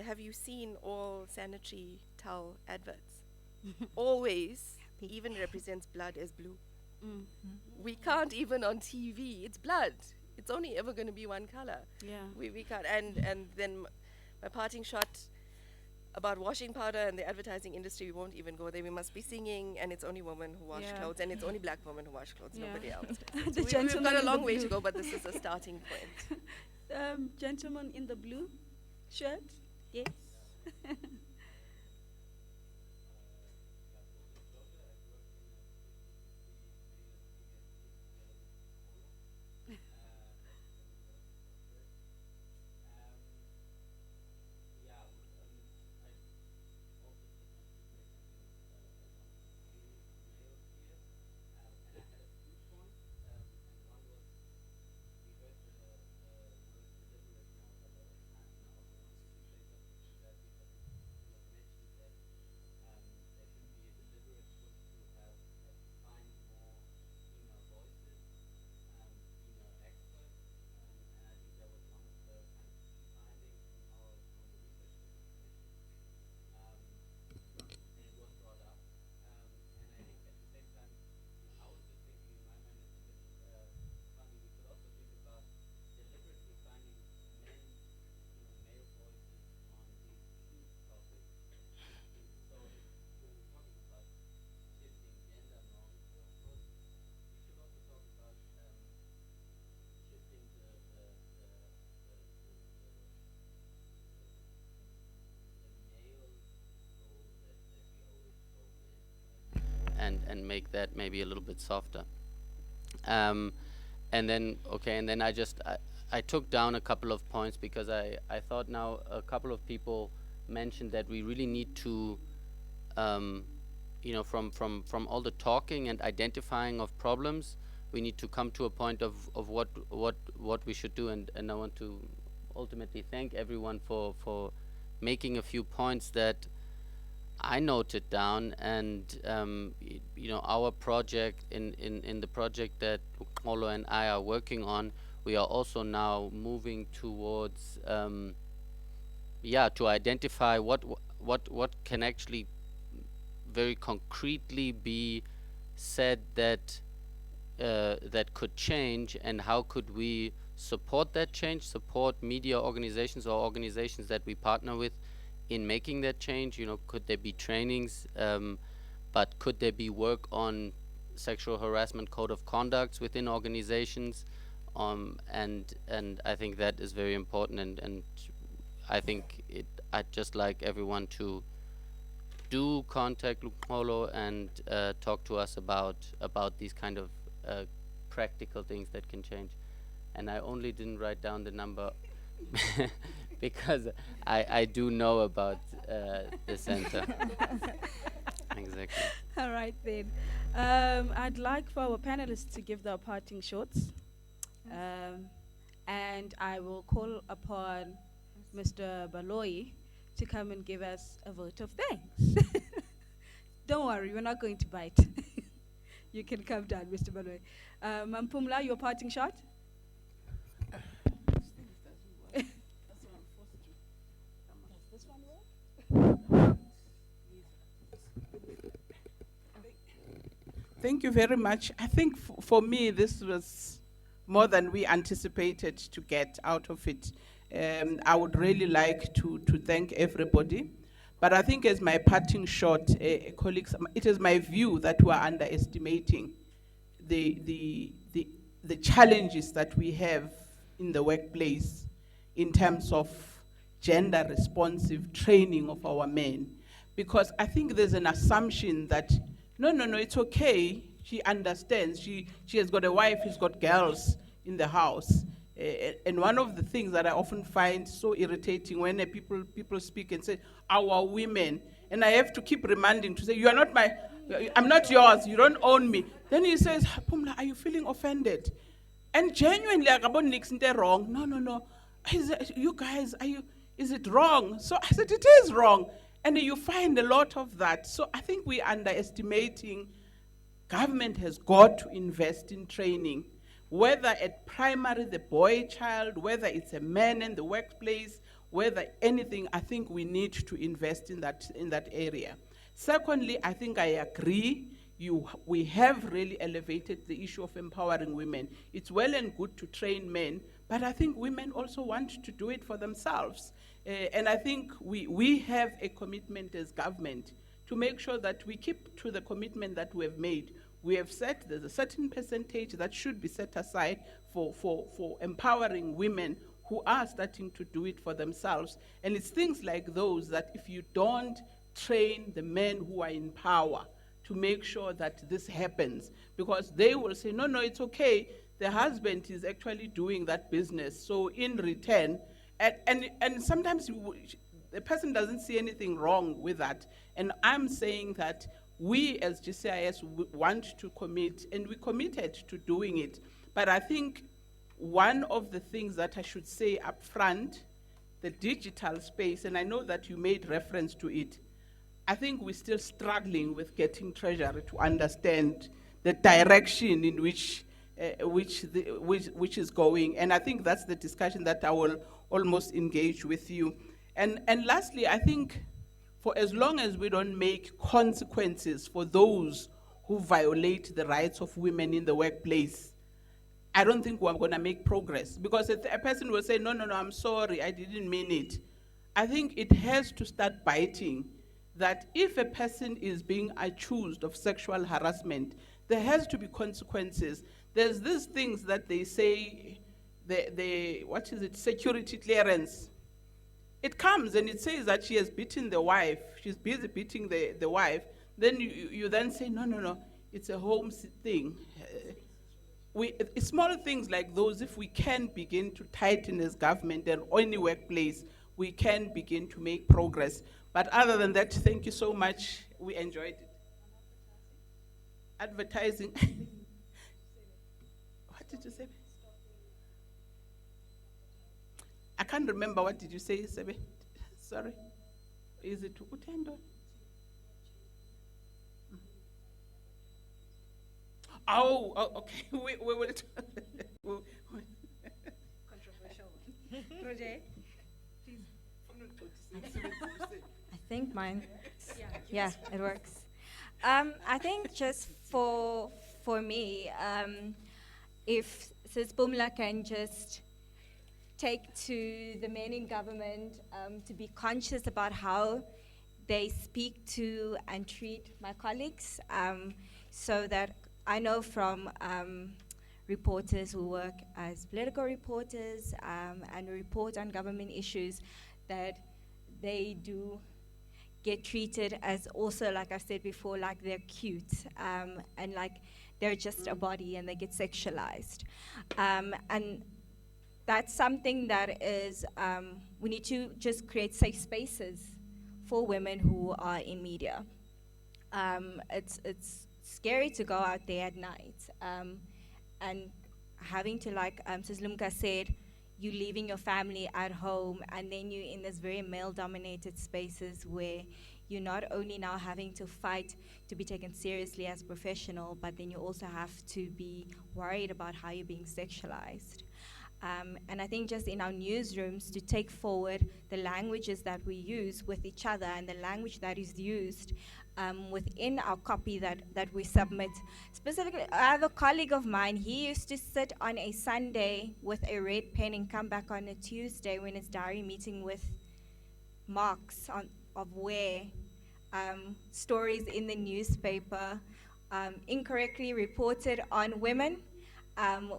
Speaker 12: Have you seen all sanitary towel adverts? Always even represents blood as blue. We can't even on TV, it's blood. It's only ever going to be one color.
Speaker 1: Yeah.
Speaker 12: We can't. And then my parting shot about washing powder and the advertising industry, we won't even go there. We must be singing, and it's only women who wash clothes, and it's only black women who wash clothes, nobody else does.
Speaker 1: The
Speaker 12: So we've
Speaker 1: gentleman
Speaker 12: got a
Speaker 1: in
Speaker 12: long
Speaker 1: the
Speaker 12: way
Speaker 1: blue.
Speaker 12: to go, but this is a starting point.
Speaker 1: Gentleman in the blue shirt. Yes.
Speaker 13: make that maybe a little bit softer. And then I took down a couple of points because I thought now a couple of people mentioned that we really need to, from all the talking and identifying of problems, we need to come to a point of what we should do. And I want to ultimately thank everyone for making a few points that I noted down. And our project, in the project that Molo and I are working on, we are also now moving towards to identify what can actually very concretely be said that that could change, and how could we support that change, support media organizations or organizations that we partner with in making that change. Could there be trainings, but could there be work on sexual harassment code of conducts within organizations? And I think that is very important, and I think I'd just like everyone to do contact Lupolo and talk to us about these kind of practical things that can change. And I only didn't write down the number because I do know about the center. Exactly.
Speaker 1: All right then. I'd like for our panelists to give their parting shots. And I will call upon Mr. Baloyi to come and give us a vote of thanks. Don't worry, we're not going to bite. You can come down, Mr. Baloyi. Mampumla, your parting shot?
Speaker 2: Thank you very much. I think for me, this was more than we anticipated to get out of it. I would really like to thank everybody. But I think as my parting shot, colleagues, it is my view that we are underestimating the challenges that we have in the workplace in terms of gender responsive training of our men. Because I think there's an assumption that, no, it's okay, she understands, she has got a wife, she's got girls in the house. And one of the things that I often find so irritating when people speak and say, our women, and I have to keep reminding to say, you are not I'm not yours, you don't own me. Then he says, Pumla, are you feeling offended? And genuinely, wrong. No. You guys, is it wrong? So I said, it is wrong. And you find a lot of that. So I think we're underestimating. Government has got to invest in training, whether at primary, the boy child, whether it's a man in the workplace, whether anything. I think we need to invest in that area. Secondly, I think I agree. We have really elevated the issue of empowering women. It's well and good to train men, but I think women also want to do it for themselves. And I think we have a commitment as government to make sure that we keep to the commitment that we have made. We have said there's a certain percentage that should be set aside for empowering women who are starting to do it for themselves. And it's things like those that if you don't train the men who are in power to make sure that this happens, because they will say, no, it's okay, the husband is actually doing that business, so in return, and sometimes the person doesn't see anything wrong with that. And I'm saying that we as GCIS want to commit, and we committed to doing it. But I think one of the things that I should say up front, the digital space, and I know that you made reference to it, I think we're still struggling with getting Treasury to understand the direction in which is going. And I think that's the discussion that I will almost engage with you. And lastly, I think for as long as we don't make consequences for those who violate the rights of women in the workplace, I don't think we're going to make progress. Because a person will say, no, I'm sorry, I didn't mean it. I think it has to start biting, that if a person is being accused of sexual harassment, there has to be consequences. There's these things that they say, what is it, security clearance. It comes and it says that she has beaten the wife, she's busy beating the wife, then you then say, no, it's a home thing. Smaller things like those, if we can begin to tighten as government and any workplace, we can begin to make progress. But other than that, thank you so much. We enjoyed it. Advertising. What did you say? I can't remember. What did you say, Sebe? Sorry. Is it Utendo? Oh, okay. We will.
Speaker 1: Controversial one. Roger, please.
Speaker 3: I think mine. Yeah, it works. I think just for me, if Sis Bumla can just take to the men in government to be conscious about how they speak to and treat my colleagues, so that I know from reporters who work as political reporters and report on government issues that they do get treated as also, like I said before, like they're cute and like they're just a body and they get sexualized. And that's something that is, we need to just create safe spaces for women who are in media. It's scary to go out there at night and having to, like Sis Lumka said, you leaving your family at home and then you're in this very male-dominated spaces where you're not only now having to fight to be taken seriously as a professional, but then you also have to be worried about how you're being sexualized. And I think just in our newsrooms to take forward the languages that we use with each other and the language that is used within our copy that we submit. Specifically, I have a colleague of mine, he used to sit on a Sunday with a red pen and come back on a Tuesday when his diary meeting with marks of where stories in the newspaper incorrectly reported on women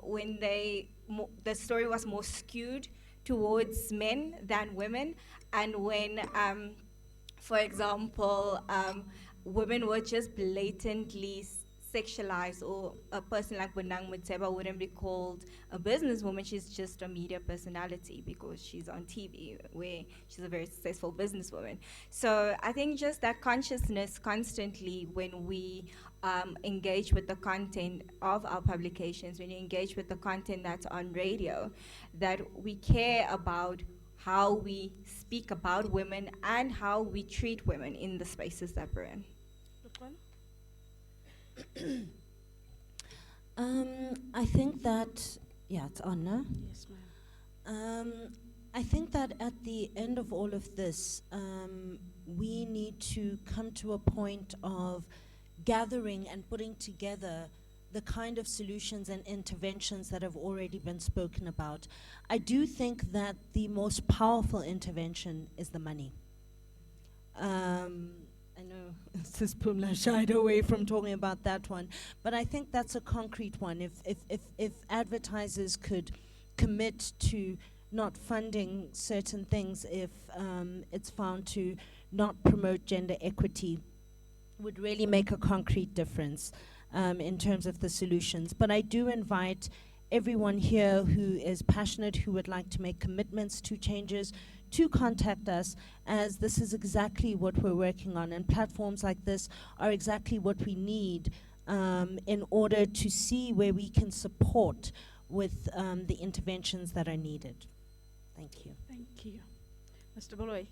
Speaker 3: when the story was more skewed towards men than women, and when, for example, women were just blatantly sexualized, or a person like Bonang Muteba wouldn't be called a businesswoman, she's just a media personality because she's on TV, where she's a very successful businesswoman. So I think just that consciousness constantly when we engage with the content of our publications, when you engage with the content that's on radio, that we care about how we speak about women and how we treat women in the spaces that we're in.
Speaker 4: I think that, yeah, it's on now.
Speaker 1: Yes, ma'am.
Speaker 4: I think that at the end of all of this, we need to come to a point of gathering and putting together the kind of solutions and interventions that have already been spoken about. I do think that the most powerful intervention is the money. I know Sis Pumla shied away from talking about that one, but I think that's a concrete one. If advertisers could commit to not funding certain things if it's found to not promote gender equity, would really make a concrete difference in terms of the solutions. But I do invite everyone here who is passionate, who would like to make commitments to changes, to contact us, as this is exactly what we're working on, and platforms like this are exactly what we need in order to see where we can support with the interventions that are needed. Thank you.
Speaker 1: Thank you. Mr. Boloy.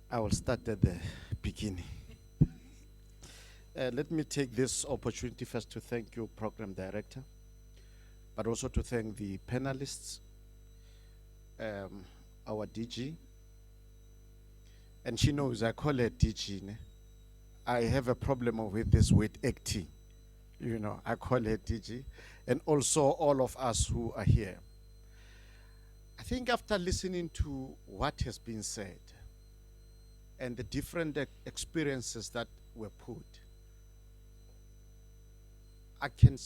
Speaker 14: I will start at the beginning. Let me take this opportunity first to thank you, Program Director, but also to thank the panelists, our DG. And she knows I call her DG. Ne? I have a problem with this word acting. You know, I call her DG. And also all of us who are here. I think after listening to what has been said, and the different experiences that were put, I can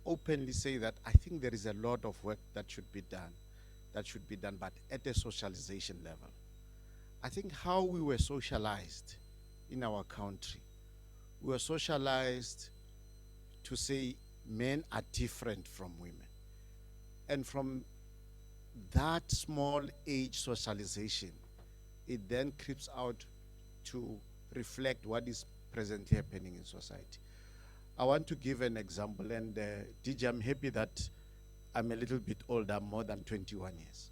Speaker 14: openly say that I think there is a lot of work that should be done, but at a socialization level. I think how we were socialized in our country, we were socialized to say men are different from women. And from that small age socialization, it then creeps out to reflect what is presently happening in society. I want to give an example, and DJ, I'm happy that I'm a little bit older, more than 21 years.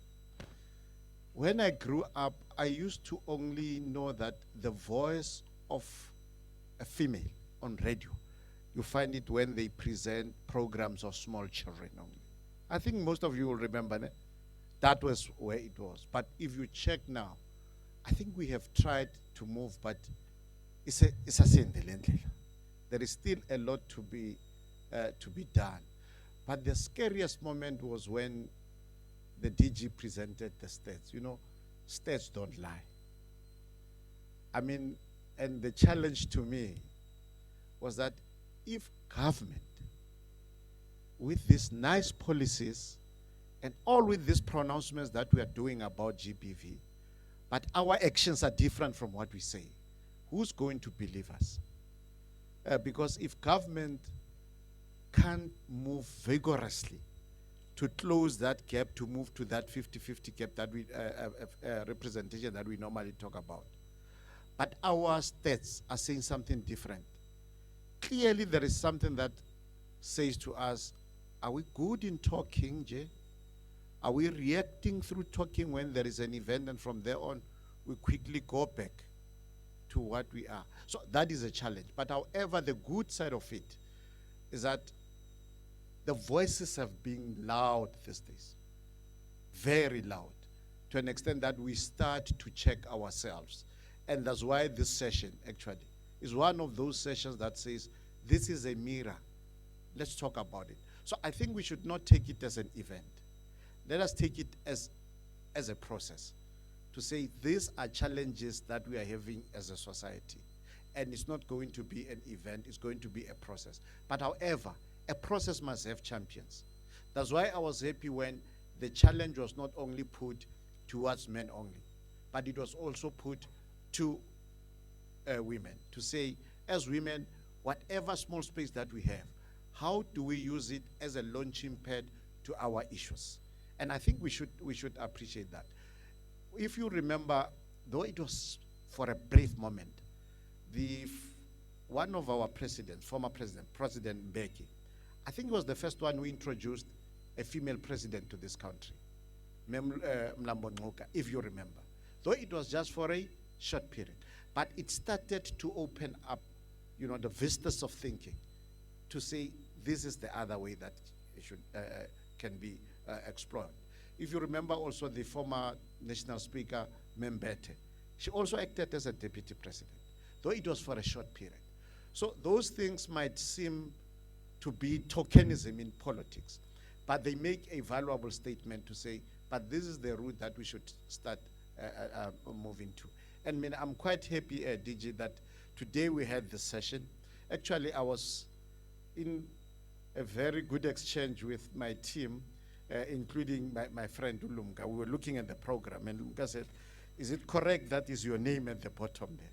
Speaker 14: When I grew up, I used to only know that the voice of a female on radio, you find it when they present programs of small children only. I think most of you will remember that was where it was. But if you check now, I think we have tried to move, but it's a sin. There is still a lot to be done. But the scariest moment was when the DG presented the stats. You know, stats don't lie. I mean, and the challenge to me was that if government, with these nice policies and all with these pronouncements that we are doing about GBV, but our actions are different from what we say, who's going to believe us? Because if government can't move vigorously to close that gap, to move to that 50-50 gap that we representation that we normally talk about, but our stats are saying something different. Clearly, there is something that says to us, are we good in talking, Jay? Are we reacting through talking when there is an event, and from there on, we quickly go back to what we are? So that is a challenge. But however, the good side of it is that the voices have been loud these days, very loud, to an extent that we start to check ourselves. And that's why this session, actually, is one of those sessions that says, this is a mirror. Let's talk about it. So I think we should not take it as an event. Let us take it as a process to say these are challenges that we are having as a society. And it's not going to be an event, it's going to be a process. But however, a process must have champions. That's why I was happy when the challenge was not only put towards men only, but it was also put to women, to say, as women, whatever small space that we have, how do we use it as a launching pad to our issues? And I think we should appreciate that. If you remember, though it was for a brief moment, one of our presidents, former president, President Mbeki, I think he was the first one who introduced a female president to this country, Mlambo Ngcuka, if you remember. Though it was just for a short period, but it started to open up, you know, the vistas of thinking to say this is the other way that it can be explored. If you remember also the former national speaker, Membete, she also acted as a deputy president, though it was for a short period. So those things might seem to be tokenism in politics, but they make a valuable statement to say, but this is the route that we should start moving to. And I mean, I'm quite happy, DG, that today we had this session. Actually, I was in a very good exchange with my team, including my friend Ulumka. We were looking at the program, and Ulumka said, is it correct that is your name at the bottom there?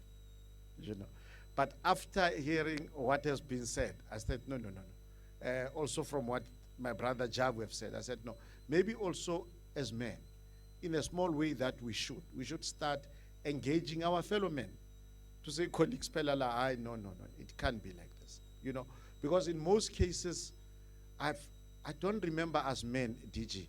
Speaker 14: You know. But after hearing what has been said, I said, no. Also from what my brother Jabu have said, I said, no, maybe also as men, in a small way that we should start engaging our fellow men to say, colleagues, pelala, no, it can't be like this, you know, because in most cases, I don't remember as men, DG,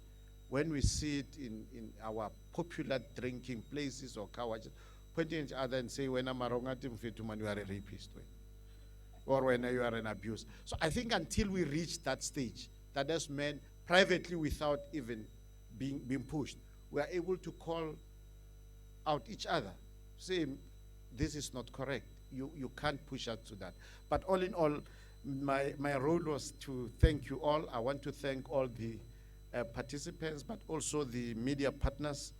Speaker 14: when we see it in our popular drinking places or kawajas, pointing at each other and say, when I'm a wrong, you are a rapist, or when you are an abuse. So I think until we reach that stage, that as men, privately without even being pushed, we are able to call out each other, say, this is not correct. You can't push us to that. But all in all, my role was to thank you all. I want to thank all the participants, but also the media partners.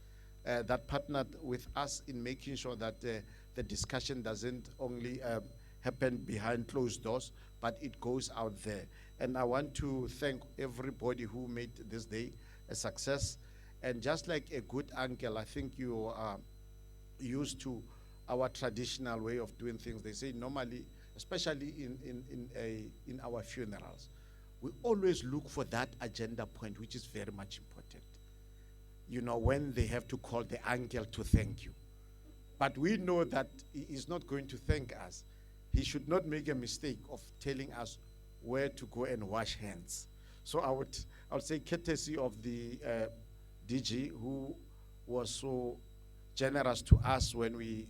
Speaker 14: that partnered with us in making sure that the discussion doesn't only happen behind closed doors, but it goes out there. And I want to thank everybody who made this day a success. And just like a good uncle, I think you are used to our traditional way of doing things. They say normally, especially in our funerals, we always look for that agenda point, which is very much important. You know, when they have to call the uncle to thank you. But we know that he is not going to thank us. He should not make a mistake of telling us where to go and wash hands. So I would say courtesy of the DG, who was so generous to us when we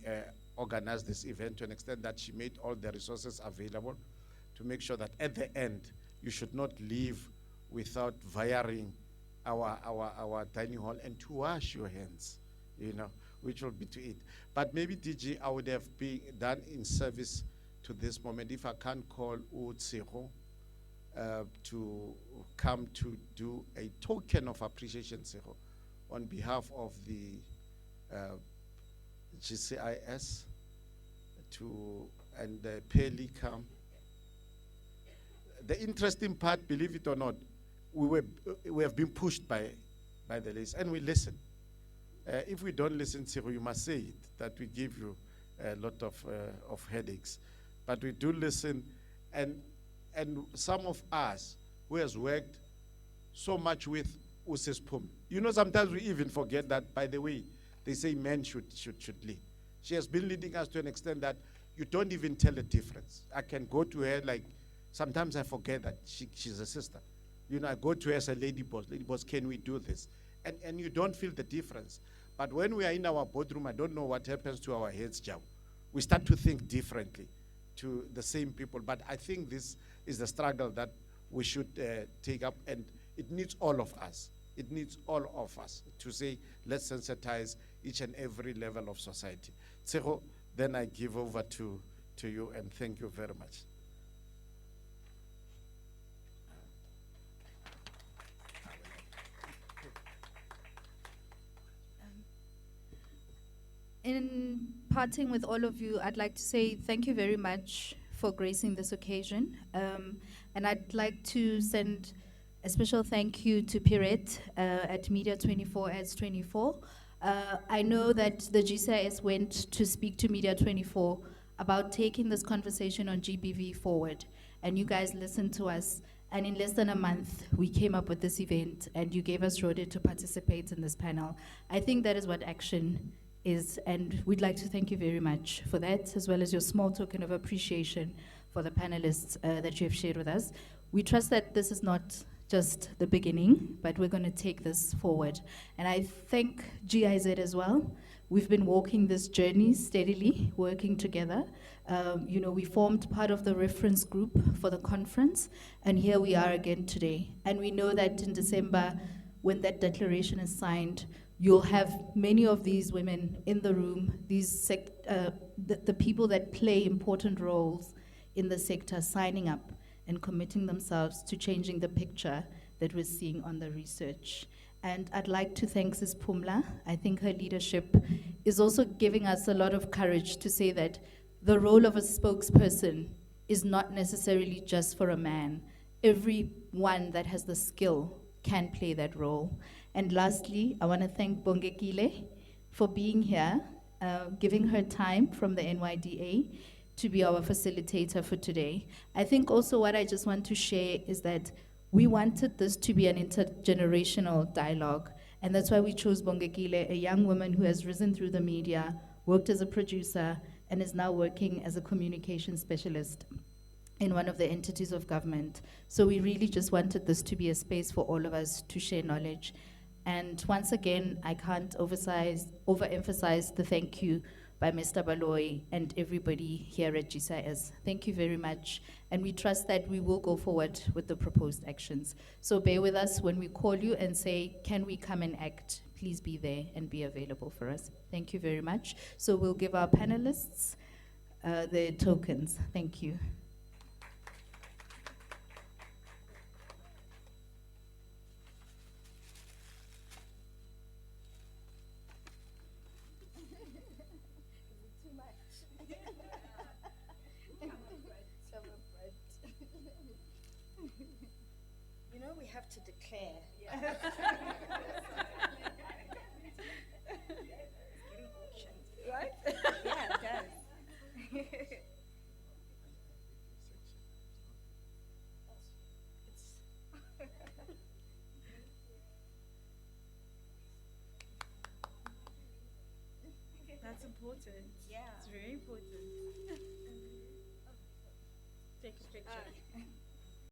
Speaker 14: organized this event, to an extent that she made all the resources available to make sure that at the end, you should not leave without viring our dining hall and to wash your hands, you know, which will be to eat. But maybe DG, I would have been done in service to this moment if I can't call Utsiro to come to do a token of appreciation, Tsiro, on behalf of the GCIS and the Pelicam. The interesting part, believe it or not, we have been pushed by the list, and we listen. If we don't listen, Tsiro, you must say it, that we give you a lot of headaches. But we do listen, and some of us who has worked so much with Usis Pum. You know, sometimes we even forget that, by the way, they say men should lead. She has been leading us to an extent that you don't even tell the difference. I can go to her, like, sometimes I forget that she's a sister. You know, I go to her as a lady boss, can we do this? And you don't feel the difference. But when we are in our boardroom, I don't know what happens to our heads, Joe. We start to think differently to the same people. But I think this is the struggle that we should take up, and it needs all of us. It needs all of us to say, let's sensitize each and every level of society. Tsego, then I give over to you, and thank you very much.
Speaker 15: In parting with all of you, I'd like to say thank you very much for gracing this occasion. And I'd like to send a special thank you to Piret at Media 24 Ads 24. I know that the GCIS went to speak to Media 24 about taking this conversation on GBV forward. And you guys listened to us. And in less than a month, we came up with this event, and you gave us Rode to participate in this panel. I think that is what action is, and we'd like to thank you very much for that, as well as your small token of appreciation for the panelists that you have shared with us. We trust that this is not just the beginning, but we're going to take this forward. And I thank GIZ as well. We've been walking this journey steadily, working together. You know, we formed part of the reference group for the conference, and here we are again today. And we know that in December, when that declaration is signed, you'll have many of these women in the room, the people that play important roles in the sector signing up and committing themselves to changing the picture that we're seeing on the research. And I'd like to thank Sis Pumla. I think her leadership is also giving us a lot of courage to say that the role of a spokesperson is not necessarily just for a man. Everyone that has the skill can play that role. And lastly, I want to thank Bongekile for being here, giving her time from the NYDA to be our facilitator for today. I think also what I just want to share is that we wanted this to be an intergenerational dialogue, and that's why we chose Bongekile, a young woman who has risen through the media, worked as a producer, and is now working as a communication specialist in one of the entities of government. So we really just wanted this to be a space for all of us to share knowledge. And once again, I can't overemphasize the thank you by Mr. Baloy and everybody here at GCIS. Thank you very much. And we trust that we will go forward with the proposed actions. So bear with us when we call you and say, can we come and act? Please be there and be available for us. Thank you very much. So we'll give our panelists their tokens. Thank you.
Speaker 4: You know, we have to declare.
Speaker 3: Right? Yeah, it does.
Speaker 1: That's important.
Speaker 3: Yeah.
Speaker 1: It's very important.